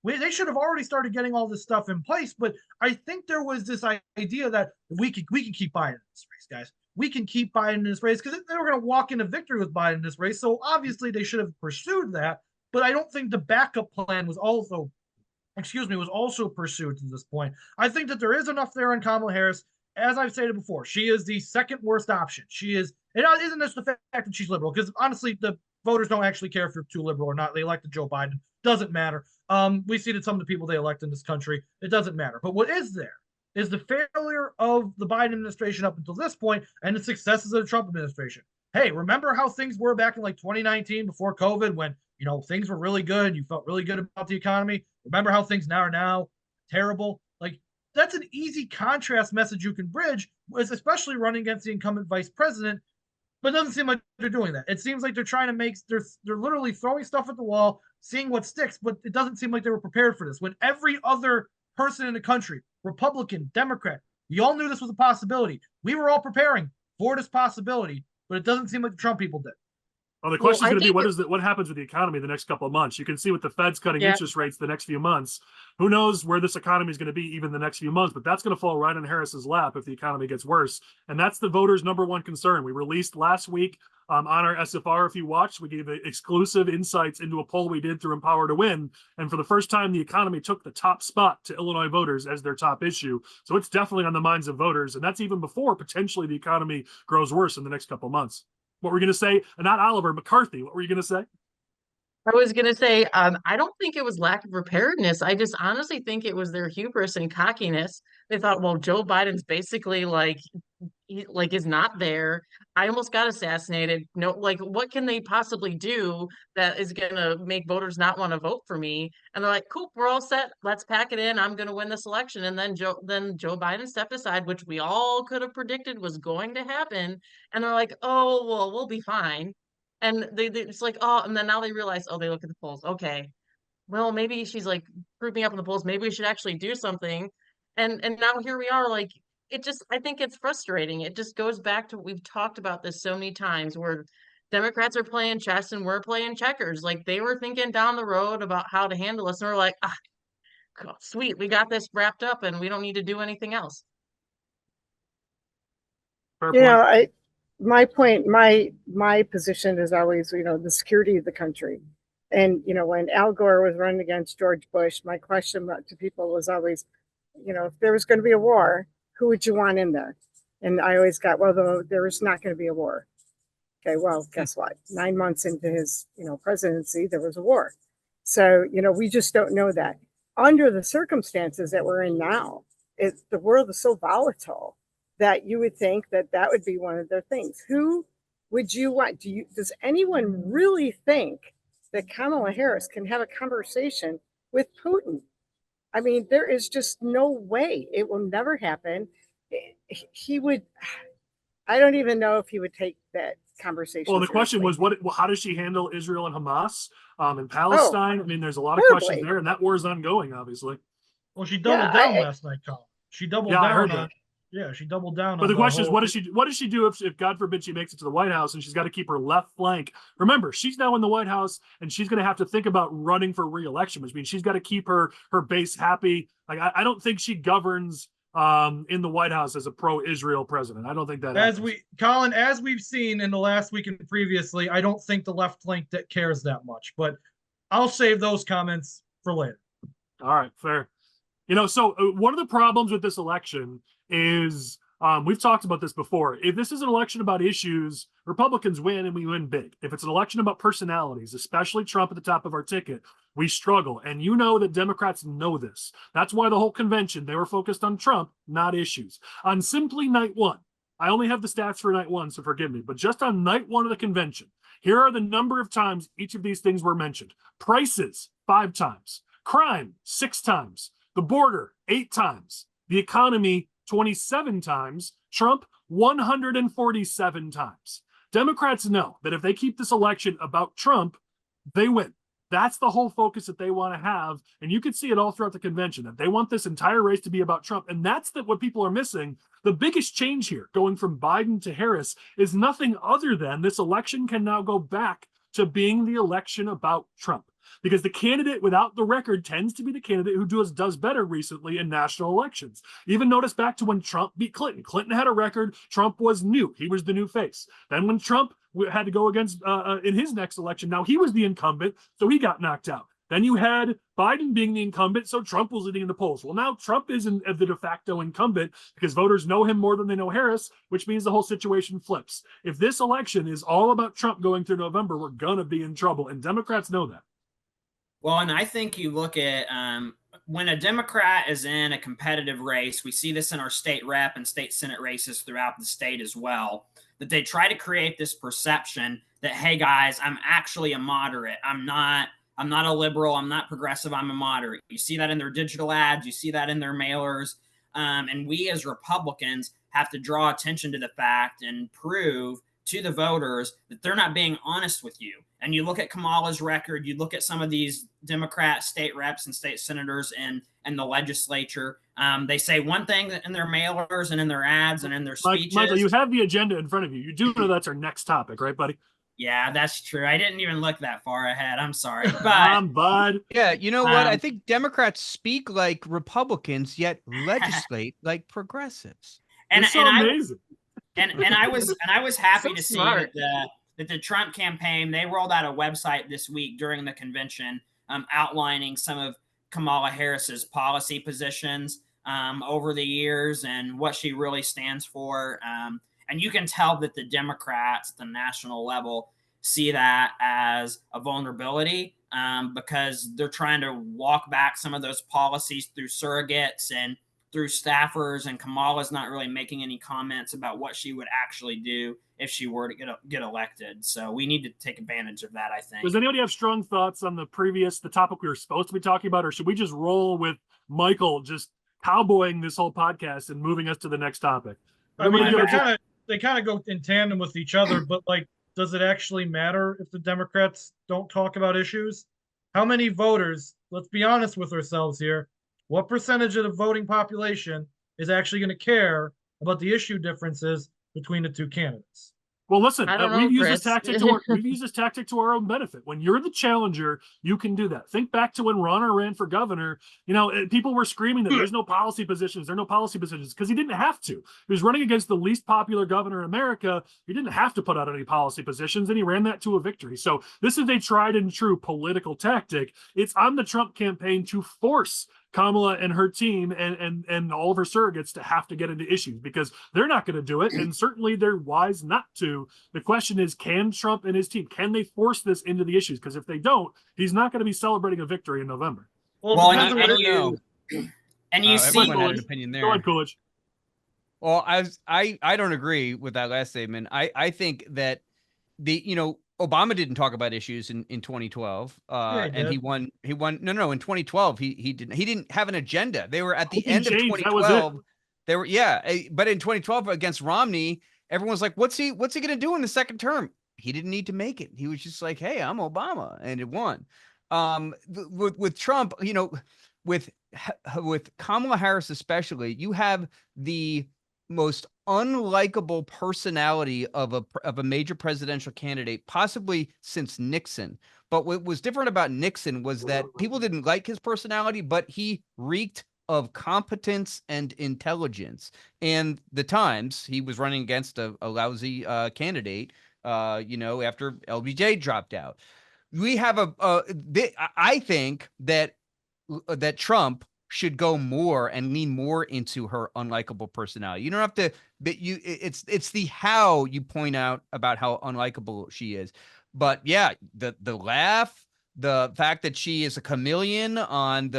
They should have already started getting all this stuff in place. But I think there was this idea that we can keep Biden in this race, guys. We can keep Biden in this race because they were going to walk into victory with Biden in this race. So obviously they should have pursued that. But I don't think the backup plan was also pursued to this point. I think that there is enough there in Kamala Harris. As I've stated before, she is the second worst option. She is, and isn't this the fact that she's liberal? Because honestly, the voters don't actually care if you're too liberal or not. They elected Joe Biden. Doesn't matter. We see that some of the people they elect in this country, it doesn't matter. But what is there is the failure of the Biden administration up until this point and the successes of the Trump administration. Hey, remember how things were back in like 2019 before COVID when, things were really good. You felt really good about the economy. Remember how things now are now terrible. Like, that's an easy contrast message you can bridge, especially running against the incumbent vice president. But it doesn't seem like they're doing that. It seems like they're trying to they're literally throwing stuff at the wall, seeing what sticks. But it doesn't seem like they were prepared for this. When every other person in the country, Republican, Democrat, we all knew this was a possibility. We were all preparing for this possibility, but it doesn't seem like the Trump people did. Well, the question is going to be what happens with the economy the next couple of months? You can see with the Fed's cutting interest rates the next few months. Who knows where this economy is going to be even the next few months? But that's going to fall right on Harris's lap if the economy gets worse. And that's the voters' number one concern. We released last week on our SFR. If you watched, we gave exclusive insights into a poll we did through Empower to Win. And for the first time, the economy took the top spot to Illinois voters as their top issue. So it's definitely on the minds of voters. And that's even before potentially the economy grows worse in the next couple of months. What were you going to say? Not Oliver, McCarthy. What were you going to say? I was going to say, I don't think it was lack of preparedness. I just honestly think it was their hubris and cockiness. They thought, well, Joe Biden's basically is not there. I almost got assassinated. No, like, what can they possibly do that is going to make voters not want to vote for me? And they're like, cool, we're all set. Let's pack it in. I'm going to win this election. And then Joe Biden stepped aside, which we all could have predicted was going to happen. And they're like, oh, well, we'll be fine. And it's like, oh, and then now they realize, oh, they look at the polls. Okay, well, maybe she's like proving up in the polls. Maybe we should actually do something. And now here we are, like, it just, I think it's frustrating. It just goes back to, we've talked about this so many times, where Democrats are playing chess and we're playing checkers. Like, they were thinking down the road about how to handle us, and we're like, ah, cool, sweet, we got this wrapped up and we don't need to do anything else. Fair You know, point. my point, my position is always, you know, the security of the country. And, you know, when Al Gore was running against George Bush, my question to people was always, you know, if there was going to be a war, who would you want in there? And I always got, well, there is not going to be a war. Okay, well, guess what? 9 months into his, you know, presidency, there was a war. So, you know, we just don't know that. Under the circumstances that we're in now, the world is so volatile that you would think that that would be one of their things. Who would you want? Does anyone really think that Kamala Harris can have a conversation with Putin? I mean, there is just no way. It will never happen. He would, I don't even know if he would take that conversation. Well, the question was, how does she handle Israel and Hamas in Palestine? I mean, there's a lot of questions there, and that war is ongoing, obviously. Well, she doubled down last night, Collin. She doubled down. I heard that. Yeah, she doubled down. But the question is, what does she do if God forbid she makes it to the White House and she's got to keep her left flank? Remember, she's now in the White House and she's going to have to think about running for re-election, which means she's got to keep her base happy. Like, I don't think she governs in the White House as a pro-Israel president. I don't think that Collin, as we've seen in the last week and previously, I don't think the left flank that cares that much. But I'll save those comments for later. All right, fair. You know, so one of the problems with this election is we've talked about this before. If this is an election about issues, Republicans win and we win big. If it's an election about personalities, especially Trump at the top of our ticket, we struggle. And you know that Democrats know this. That's why the whole convention, they were focused on Trump, not issues. On simply night one, I only have the stats for night one, so forgive me, but just on night one of the convention, here are the number of times each of these things were mentioned. Prices, 5 times. Crime, 6 times. The border, 8 times. The economy, 27 times. Trump, 147 times. Democrats know that if they keep this election about Trump, they win. That's the whole focus that they want to have. And you can see it all throughout the convention, that they want this entire race to be about Trump. And that's what people are missing. The biggest change here, going from Biden to Harris, is nothing other than this election can now go back to being the election about Trump. Because the candidate without the record tends to be the candidate who does better recently in national elections. Even notice back to when Trump beat Clinton. Clinton had a record. Trump was new. He was the new face. Then when Trump had to go against in his next election, now he was the incumbent, so he got knocked out. Then you had Biden being the incumbent, so Trump was leading in the polls. Well, now Trump isn't the de facto incumbent because voters know him more than they know Harris, which means the whole situation flips. If this election is all about Trump going through November, we're going to be in trouble, and Democrats know that. Well, and I think you look at when a Democrat is in a competitive race, we see this in our state rep and state Senate races throughout the state as well, that they try to create this perception that, hey, guys, I'm actually a moderate. I'm not a liberal. I'm not progressive. I'm a moderate. You see that in their digital ads. You see that in their mailers. And we as Republicans have to draw attention to the fact and prove to the voters that they're not being honest with you. And you look at Kamala's record, you look at some of these Democrat state reps and state senators and the legislature. They say one thing in their mailers and in their ads and in their speeches. Michael, you have the agenda in front of you. You do know that's our next topic, right, buddy? Yeah, that's true. I didn't even look that far ahead. I'm sorry. But bud. Yeah, you know what? I think Democrats speak like Republicans, yet legislate like progressives. And it's so amazing. I was happy So to see smart. that the Trump campaign, they rolled out a website this week during the convention outlining some of Kamala Harris's policy positions over the years and what she really stands for. And you can tell that the Democrats at the national level see that as a vulnerability because they're trying to walk back some of those policies through surrogates and through staffers, and Kamala's not really making any comments about what she would actually do if she were to get elected. So we need to take advantage of that, I think. Does anybody have strong thoughts on the topic we were supposed to be talking about, or should we just roll with Michael just cowboying this whole podcast and moving us to the next topic? I mean, they kind of go in tandem with each other, but like, does it actually matter if the Democrats don't talk about issues? How many voters, let's be honest with ourselves here, what percentage of the voting population is actually going to care about the issue differences between the two candidates? Well, listen, we've used this tactic to our own benefit. When you're the challenger, you can do that. Think back to when Ronner ran for governor. People were screaming that there's no policy positions. There are no policy positions because he didn't have to. He was running against the least popular governor in America. He didn't have to put out any policy positions, and he ran that to a victory. So this is a tried and true political tactic. It's on the Trump campaign to force Kamala and her team and all of her surrogates to have to get into issues because they're not going to do it, and certainly they're wise not to. The question is, can Trump and his team, can they force this into the issues? Because if they don't, he's not going to be celebrating a victory in November. Well, and you see, everyone had an opinion there. Go ahead, Koolidge. Well, I don't agree with that last statement. I think that Obama didn't talk about issues in 2012, and he won. No, in 2012 he didn't have an agenda. They were at the end of 2012. They were but in 2012 against Romney, everyone's like, what's he going to do in the second term? He didn't need to make it. He was just like, hey, I'm Obama, and it won. With Trump, with Kamala Harris especially, you have the most unlikable personality of a major presidential candidate, possibly since Nixon. But what was different about Nixon was that people didn't like his personality, but he reeked of competence and intelligence. And the Times, he was running against a lousy candidate, after LBJ dropped out. We have I think that Trump should go more and lean more into her unlikable personality. You don't have to, but it's the how you point out about how unlikable she is. But yeah, the laugh, the fact that she is a chameleon on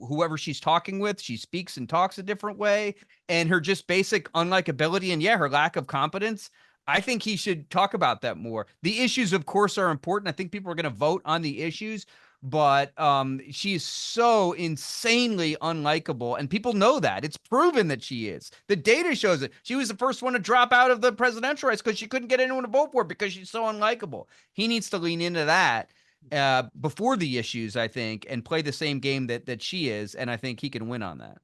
whoever she's talking with, she speaks and talks a different way, and her just basic unlikability and her lack of competence. I think he should talk about that more. The issues, of course, are important. I think people are going to vote on the issues, but she's so insanely unlikable, and people know that. It's proven that she is. The data shows it. She was the first one to drop out of the presidential race because she couldn't get anyone to vote for her because she's so unlikable. He needs to lean into that before the issues, I think, and play the same game that she is, and I think he can win on that.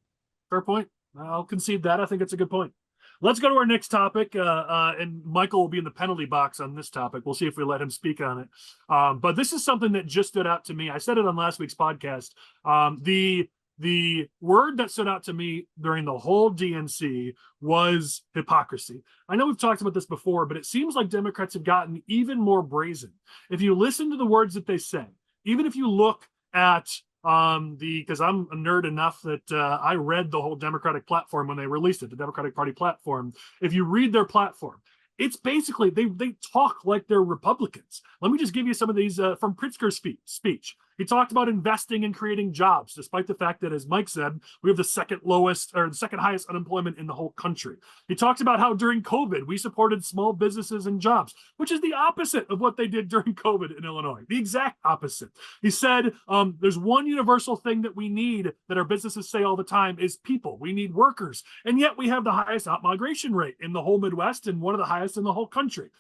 Fair point. I'll concede that. I think it's a good point. Let's go to our next topic, and Michael will be in the penalty box on this topic. We'll see if we let him speak on it. But this is something that just stood out to me. I said it on last week's podcast. The word that stood out to me during the whole DNC was hypocrisy. I know we've talked about this before, but it seems like Democrats have gotten even more brazen. If you listen to the words that they say, even if you look at because I'm a nerd enough that I read the whole Democratic platform when they released it, the Democratic Party platform. If you read their platform, it's basically they talk like they're Republicans. Let me just give you some of these from Pritzker's speech. He talked about investing and creating jobs, despite the fact that, as Mike said, we have the second highest unemployment in the whole country. He talked about how during COVID, we supported small businesses and jobs, which is the opposite of what they did during COVID in Illinois, the exact opposite. He said, there's one universal thing that we need that our businesses say all the time is people. We need workers. And yet we have the highest out-migration rate in the whole Midwest and one of the highest in the whole country.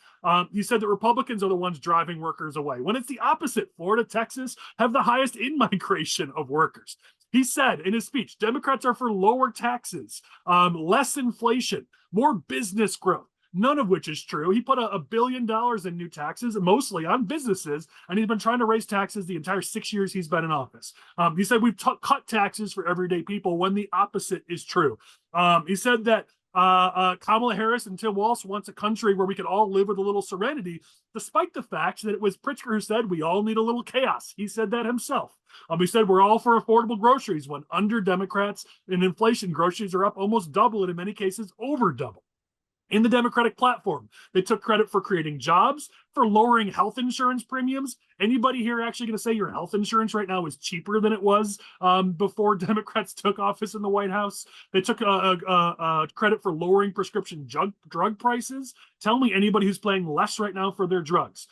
He said that Republicans are the ones driving workers away, when it's the opposite. Florida, Texas have the highest in-migration of workers. He said in his speech, Democrats are for lower taxes, less inflation, more business growth, none of which is true. He put $1 billion in new taxes, mostly on businesses, and he's been trying to raise taxes the entire 6 years he's been in office. He said we've cut taxes for everyday people when the opposite is true. He said that Kamala Harris and Tim Walsh wants a country where we can all live with a little serenity, despite the fact that it was Pritzker who said we all need a little chaos. He said that himself. He said we're all for affordable groceries, when under Democrats in inflation, groceries are up almost double, and in many cases over double. In the Democratic platform, they took credit for creating jobs, for lowering health insurance premiums. Anybody here actually going to say your health insurance right now is cheaper than it was before Democrats took office in the White House? They took credit for lowering prescription drug prices. Tell me anybody who's paying less right now for their drugs.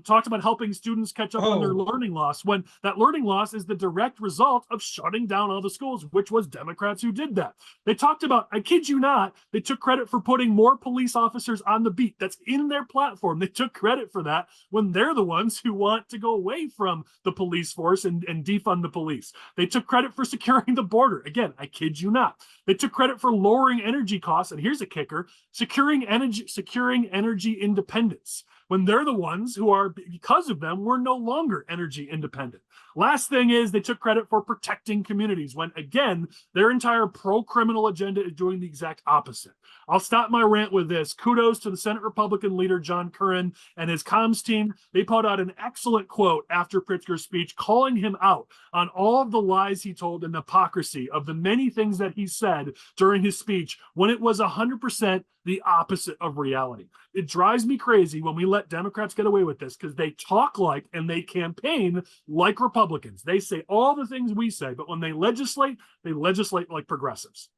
Talked about helping students catch up on their learning loss, when that learning loss is the direct result of shutting down all the schools, which was Democrats who did that. They talked about, I kid you not, they took credit for putting more police officers on the beat. That's in their platform. They took credit for that when they're the ones who want to go away from the police force and defund the police. They took credit for securing the border. Again, I kid you not. They took credit for lowering energy costs. And here's a kicker: securing energy independence, when they're the ones who are, because of them, we're no longer energy independent. Last thing is they took credit for protecting communities, when again, their entire pro-criminal agenda is doing the exact opposite. I'll stop my rant with this. Kudos to the Senate Republican leader, John Curran, and his comms team. They put out an excellent quote after Pritzker's speech, calling him out on all of the lies he told and the hypocrisy of the many things that he said during his speech, when it was 100% the opposite of reality. It drives me crazy when we let Democrats get away with this, because they talk like and they campaign like Republicans. They say all the things we say, but when they legislate like progressives.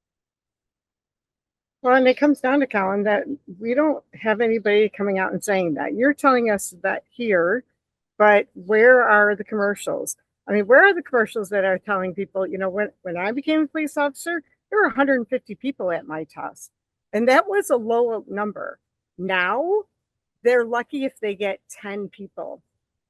Well, and it comes down to, Collin, that we don't have anybody coming out and saying that. You're telling us that here, but where are the commercials? I mean, where are the commercials that are telling people, you know, when I became a police officer, there were 150 people at my test. And that was a low number. Now, they're lucky if they get 10 people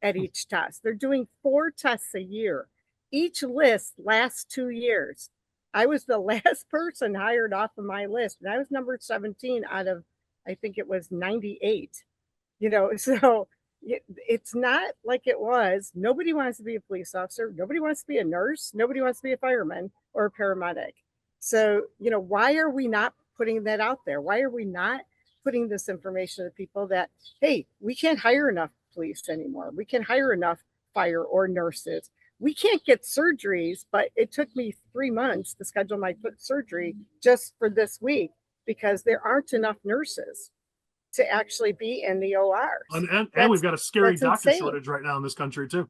at each test. They're doing 4 tests a year. Each list lasts 2 years. I was the last person hired off of my list, and I was number 17 out of, I think it was 98. You know, so it's not like it was. Nobody wants to be a police officer. Nobody wants to be a nurse. Nobody wants to be a fireman or a paramedic. So, you know, why are we not putting that out there? Why are we not putting this information to people that, hey, we can't hire enough police anymore. We can't hire enough fire or nurses. We can't get surgeries, but it took me 3 months to schedule my foot surgery just for this week, because there aren't enough nurses to actually be in the ORs. And we've got a scary doctor insane. shortage right now in this country too.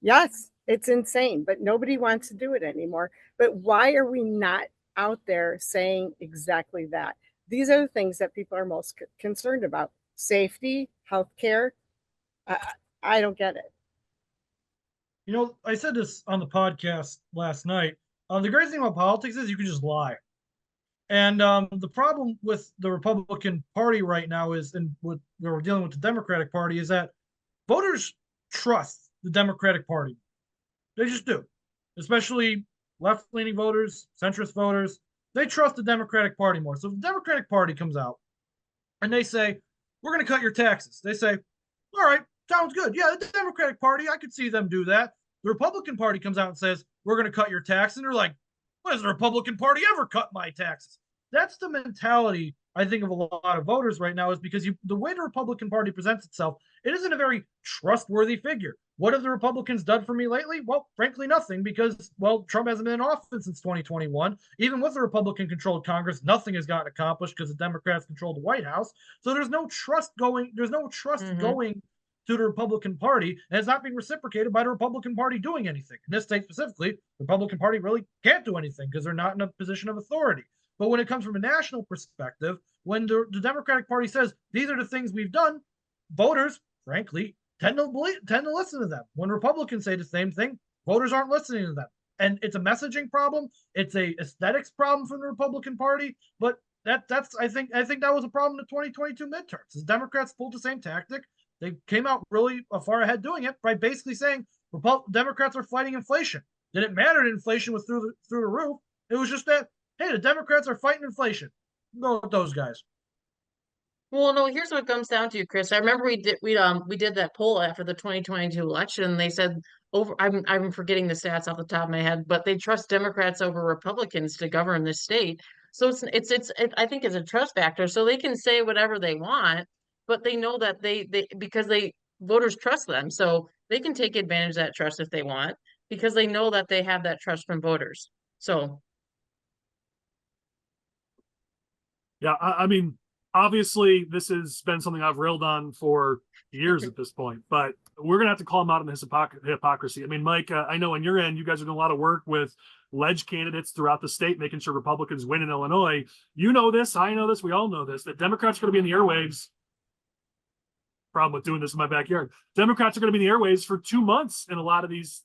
Yes, it's insane, but nobody wants to do it anymore. But why are we not out there saying exactly that? These are the things that people are most concerned about: safety, healthcare. I don't get it. You know, I said this on the podcast last night. The great thing about politics is you can just lie. And the problem with the Republican Party right now is, and what we're dealing with the Democratic Party, is that voters trust the Democratic Party. They just do. Especially left-leaning voters, centrist voters. They trust the Democratic Party more. So if the Democratic Party comes out and they say, we're going to cut your taxes. They say, all right, sounds good. Yeah, the Democratic Party, I could see them do that. The Republican Party comes out and says, we're going to cut your taxes. And they're like, when has the Republican Party ever cut my taxes? That's the mentality, I think, of a lot of voters right now, is because the way the Republican Party presents itself, it isn't a very trustworthy figure. What have the Republicans done for me lately? Well, frankly, nothing, because, well, Trump hasn't been in office since 2021. Even with the Republican-controlled Congress, nothing has gotten accomplished because the Democrats control the White House. So there's no trust going to the Republican Party, and it's not being reciprocated by the Republican Party doing anything. In this state specifically, the Republican Party really can't do anything because they're not in a position of authority. But when it comes from a national perspective, when the Democratic Party says, these are the things we've done, voters, frankly, tend to listen to them. When Republicans say the same thing, voters aren't listening to them. And it's a messaging problem. It's a aesthetics problem from the Republican Party. But that's I think that was a problem in the 2022 midterms. The Democrats pulled the same tactic. They came out really far ahead doing it by basically saying Democrats are fighting inflation. Didn't matter that inflation was through the roof. It was just that, hey, the Democrats are fighting inflation. Go with those guys. Well, no, here's what it comes down to, Chris. I remember we did that poll after the 2022 election, and they said I'm forgetting the stats off the top of my head, but they trust Democrats over Republicans to govern the state. So it's I think it's a trust factor. So they can say whatever they want, but they know that because voters trust them, so they can take advantage of that trust if they want, because they know that they have that trust from voters. So yeah, I mean, obviously this has been something I've railed on for years at this point, but we're going to have to call him out on his hypocrisy. I mean, Mike, I know on your end, you guys are doing a lot of work with ledge candidates throughout the state, making sure Republicans win in Illinois. You know this, I know this, we all know this, that Democrats are going to be in the airwaves. Problem with doing this in my backyard. Democrats are going to be in the airwaves for 2 months in a lot of these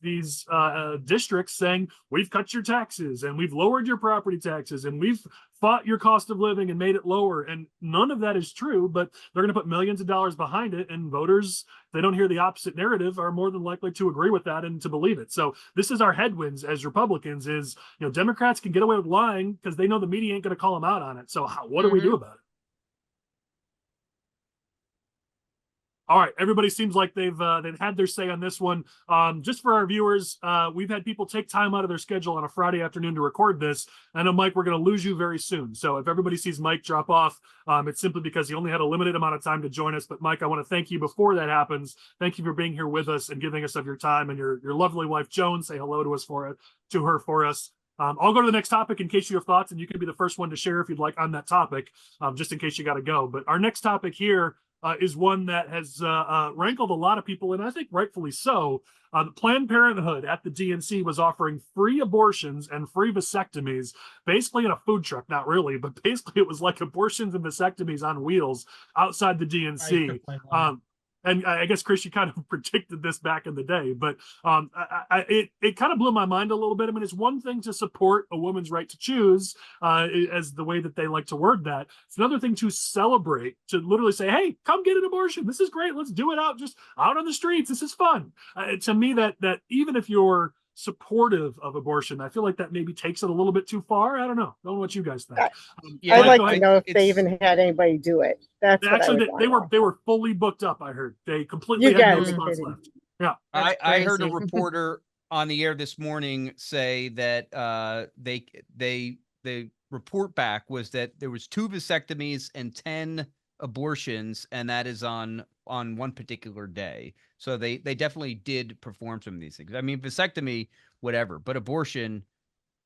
districts, saying we've cut your taxes and we've lowered your property taxes and we've fought your cost of living and made it lower. And none of that is true, but they're going to put millions of dollars behind it. And voters, if they don't hear the opposite narrative, are more than likely to agree with that and to believe it. So this is our headwinds as Republicans: is, you know, Democrats can get away with lying because they know the media ain't going to call them out on it. So what do we do about it? All right, everybody seems like they've had their say on this one. Just for our viewers, we've had people take time out of their schedule on a Friday afternoon to record this. I know, Mike, we're going to lose you very soon. So if everybody sees Mike drop off, it's simply because he only had a limited amount of time to join us. But Mike, I want to thank you before that happens. Thank you for being here with us and giving us of your time, and your lovely wife, Joan. Say hello to us for us. I'll go to the next topic in case you have thoughts, and you can be the first one to share if you'd like on that topic, just in case you got to go. But our next topic here is one that has rankled a lot of people, and I think rightfully so. Planned Parenthood at the DNC was offering free abortions and free vasectomies, basically in a food truck. Not really, but basically it was like abortions and vasectomies on wheels outside the DNC. And I guess, Chris, you kind of predicted this back in the day, but it kind of blew my mind a little bit. I mean, it's one thing to support a woman's right to choose, as the way that they like to word that. It's another thing to celebrate, to literally say, hey, come get an abortion. This is great. Let's do it just out on the streets. This is fun. To me, that even if you're supportive of abortion, I feel like that maybe takes it a little bit too far. I don't know what you guys think. Yeah, I'd like to know if they even had anybody do it. That's actually they were fully booked up. I heard they completely had no spots left. Yeah, I heard a reporter on the air this morning say that the report back was that there was 2 vasectomies and 10 abortions, and that is on one particular day. So they definitely did perform some of these things. I mean, vasectomy, whatever, but abortion,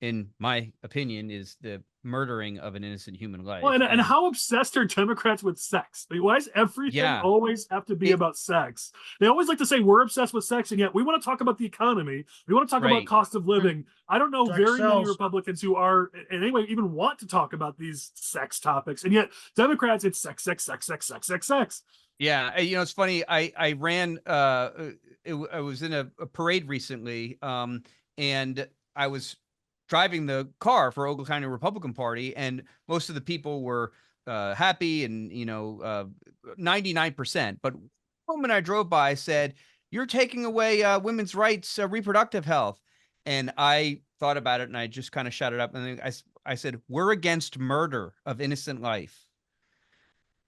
in my opinion, is the murdering of an innocent human life. Well, and how obsessed are Democrats with sex? I mean, why does everything always have to be about sex? They always like to say we're obsessed with sex, and yet we want to talk about the economy. We want to talk about cost of living. I don't know very many Republicans who are in any way even want to talk about these sex topics, and yet Democrats, it's sex, sex, sex, sex, sex, sex, sex. Yeah, you know, it's funny. I ran. I was in a parade recently, and I was driving the car for Ogle County Republican Party, and most of the people were happy, and 99%. But the woman I drove by said, "You're taking away women's rights, reproductive health." And I thought about it, and I just kind of shut it up, and then I said, "We're against murder of innocent life."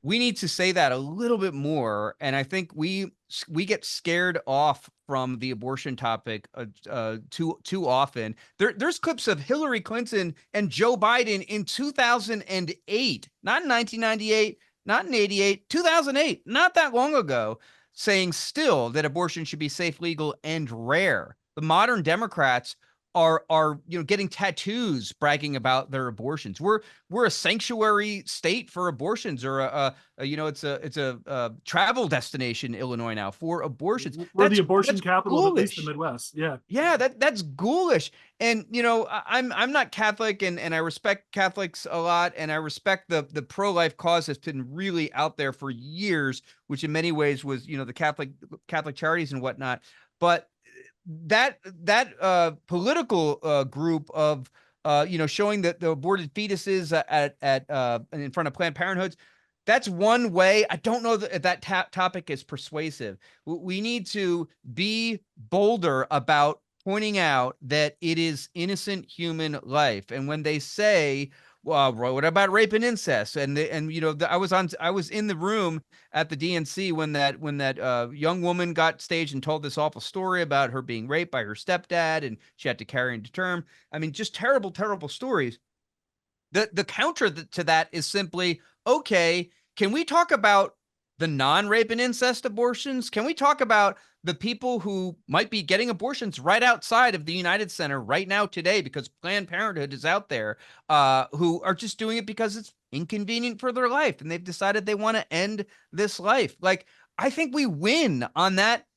We need to say that a little bit more, and I think we get scared off from the abortion topic too often. There's clips of Hillary Clinton and Joe Biden in 2008, not in 1998, not in 88, 2008, not that long ago, saying still that abortion should be safe, legal, and rare. The modern Democrats are getting tattoos bragging about their abortions. We're a sanctuary state for abortions, or it's a travel destination, Illinois, now for abortions. We're the abortion capital of at least the Midwest. Yeah, that's ghoulish. And I'm not Catholic, and I respect Catholics a lot, and I respect the pro-life cause that's been really out there for years, which in many ways was the Catholic charities and whatnot. But that political group of showing that the aborted fetuses in front of Planned Parenthoods, that's one way. I don't know that topic is persuasive. We need to be bolder about pointing out that it is innocent human life. And when they say, well, what about rape and incest? I was in the room at the DNC when that young woman got staged and told this awful story about her being raped by her stepdad, and she had to carry him to term. I mean, just terrible, terrible stories. The counter to that is simply, okay, can we talk about the non-rape and incest abortions? Can we talk about the people who might be getting abortions right outside of the United Center right now today because Planned Parenthood is out there, who are just doing it because it's inconvenient for their life and they've decided they want to end this life? Like, I think we win on that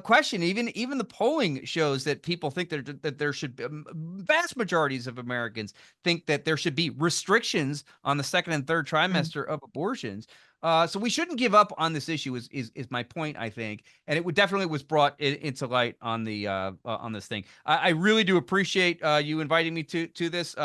question. Even the polling shows that people think that there should be, vast majorities of Americans think that there should be restrictions on the second and third trimester of abortions. So we shouldn't give up on this issue is my point, I think. And it definitely was brought into light on the on this thing. I really do appreciate you inviting me to this.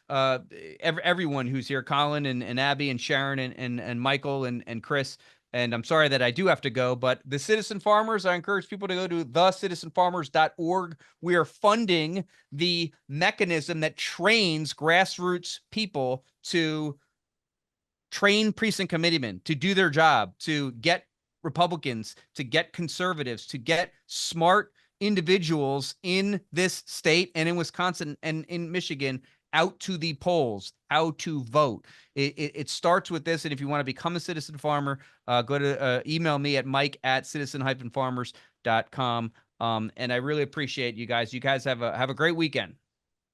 Everyone who's here, Collin and Abby and Sharon and Michael and Chris. And I'm sorry that I do have to go, but the Citizen Farmers, I encourage people to go to thecitizenfarmers.org. We are funding the mechanism that trains grassroots people to train precinct committeemen to do their job, to get Republicans, to get conservatives, to get smart individuals in this state and in Wisconsin and in Michigan out to the polls, how to vote. It starts with this. And if you want to become a citizen farmer, go to email me at mike@citizen-farmers.com. And I really appreciate you guys. You guys have a great weekend.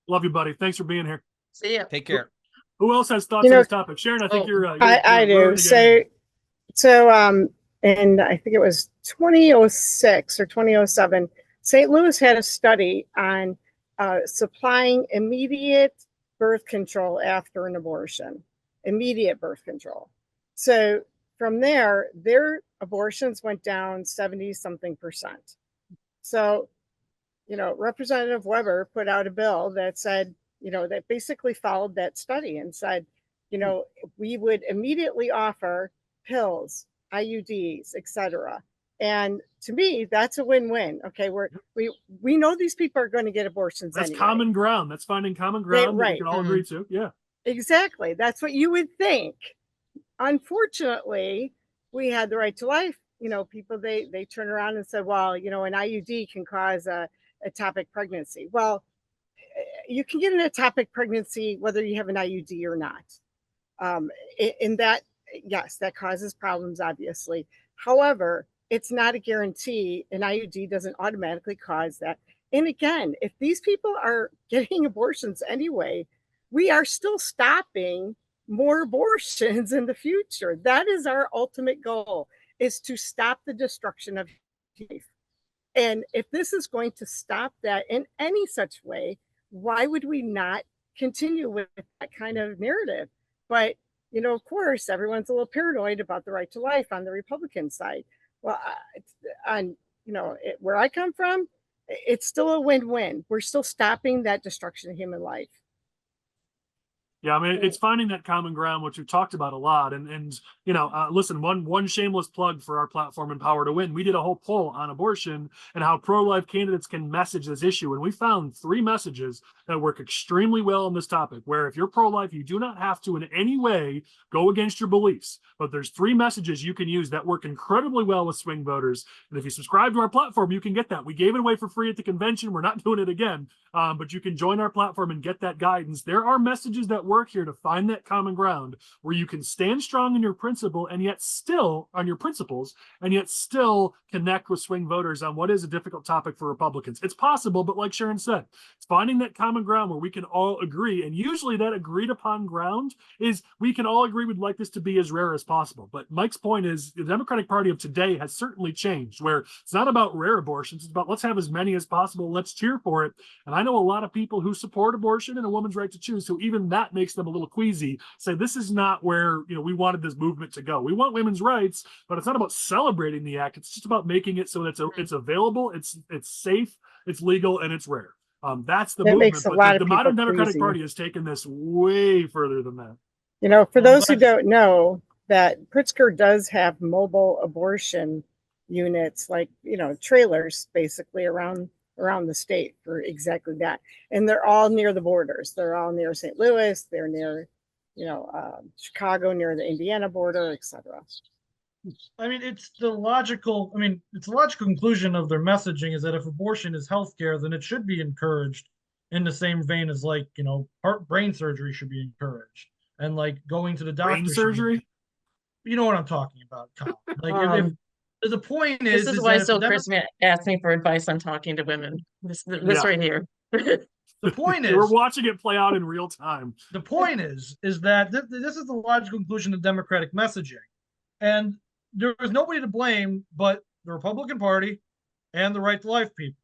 Love you, buddy. Thanks for being here. See ya. Take care. Who else has thoughts on this topic? Sharon, I think you're I do. And I think it was 2006 or 2007, St. Louis had a study on supplying immediate birth control after an abortion, immediate birth control. So from there, their abortions went down 70-something%. So, Representative Weber put out a bill that said, that basically followed that study and said, we would immediately offer pills, IUDs, etc. And to me, that's a win-win. Okay, we know these people are going to get abortions. That's anyway. common ground. That's finding common ground that we can all agree to. Yeah, exactly. That's what you would think. Unfortunately, we had the right to life. People they turn around and said, well, an IUD can cause a ectopic pregnancy. Well, you can get an ectopic pregnancy whether you have an IUD or not. In that, yes, that causes problems, obviously. However, it's not a guarantee. An IUD doesn't automatically cause that. And again, if these people are getting abortions anyway, we are still stopping more abortions in the future. That is our ultimate goal, is to stop the destruction of life. And if this is going to stop that in any such way, why would we not continue with that kind of narrative? But, of course, everyone's a little paranoid about the right to life on the Republican side. Well, where I come from, it's still a win-win. We're still stopping that destruction of human life. Yeah, I mean, it's finding that common ground, which we've talked about a lot. And listen, one shameless plug for our platform, Empower to Win. We did a whole poll on abortion and how pro-life candidates can message this issue. And we found 3 messages that work extremely well on this topic, where if you're pro-life, you do not have to in any way go against your beliefs. But there's 3 messages you can use that work incredibly well with swing voters. And if you subscribe to our platform, you can get that. We gave it away for free at the convention. We're not doing it again. But you can join our platform and get that guidance. There are messages that work here to find that common ground where you can stand strong in your principle and yet still on your principles and yet still connect with swing voters on what is a difficult topic for Republicans. It's possible, but like Sharon said, it's finding that common ground where we can all agree. And usually that agreed upon ground is we can all agree we'd like this to be as rare as possible. But Mike's point is the Democratic Party of today has certainly changed, where it's not about rare abortions. It's about let's have as many as possible. Let's cheer for it. And I know a lot of people who support abortion and a woman's right to choose. So even that makes them a little queasy, say this is not where we wanted this movement to go. We want women's rights, but it's not about celebrating the act. It's just about making it so that it's available, it's safe, it's legal, and it's rare. That's the movement. But the modern Democratic Party has taken this way further than that. For those who don't know, that Pritzker does have mobile abortion units, like trailers, basically around the state for exactly that. And they're all near the borders. They're all near St. Louis. They're near, Chicago, near the Indiana border, etc. I mean, it's a logical conclusion of their messaging is that if abortion is healthcare, then it should be encouraged in the same vein as brain surgery should be encouraged. And going to the doctor. Brain surgery? you know what I'm talking about, Kyle. Like if the point This is is why that so Chris asked me for advice on talking to women. This Yeah. right here. the point We're is watching it play out in real time. the point is that this is the logical conclusion of Democratic messaging, and there is nobody to blame but the Republican Party and the Right to Life people.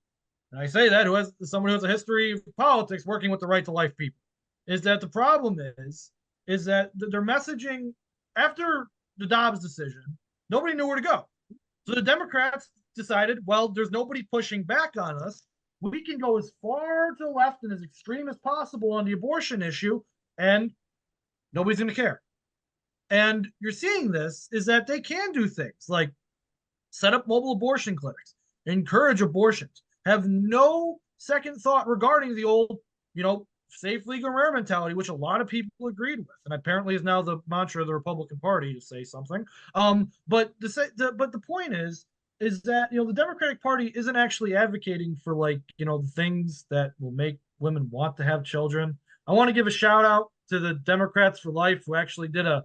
And I say that who has someone who has a history of politics working with the Right to Life people. Is that the problem is that their messaging after the Dobbs decision, nobody knew where to go. So the Democrats decided, well, there's nobody pushing back on us. We can go as far to the left and as extreme as possible on the abortion issue, and nobody's going to care. And you're seeing this is that they can do things like set up mobile abortion clinics, encourage abortions, have no second thought regarding the old, safe, legal, rare mentality, which a lot of people agreed with, and apparently is now the mantra of the Republican Party to say something. But the point is that the Democratic Party isn't actually advocating for the things that will make women want to have children. I want to give a shout out to the Democrats for Life who actually did a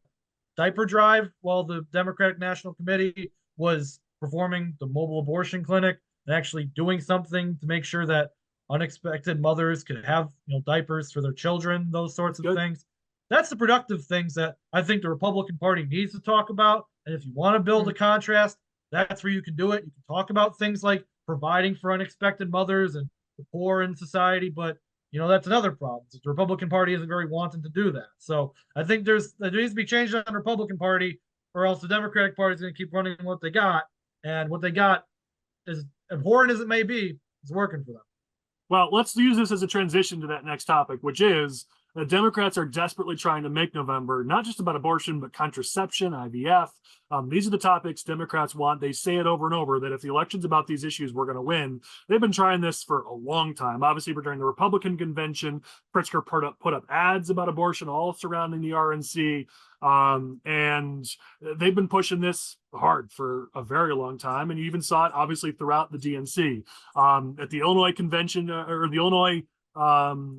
diaper drive while the Democratic National Committee was performing the mobile abortion clinic and actually doing something to make sure that unexpected mothers could have diapers for their children, those sorts of things. That's the productive things that I think the Republican Party needs to talk about. And if you want to build a contrast, that's where you can do it. You can talk about things like providing for unexpected mothers and the poor in society, but that's another problem. The Republican Party isn't very wanting to do that. So I think there needs to be change on the Republican Party, or else the Democratic Party is going to keep running what they got, and what they got, as abhorrent as it may be, is working for them. Well, let's use this as a transition to that next topic, which is the Democrats are desperately trying to make November not just about abortion, but contraception, IVF. These are the topics Democrats want. They say it over and over that if the election's about these issues, we're going to win. They've been trying this for a long time. Obviously, during the Republican convention, Pritzker put up ads about abortion all surrounding the RNC. And they've been pushing this hard for a very long time. And you even saw it obviously throughout the DNC. At the Illinois convention or the Illinois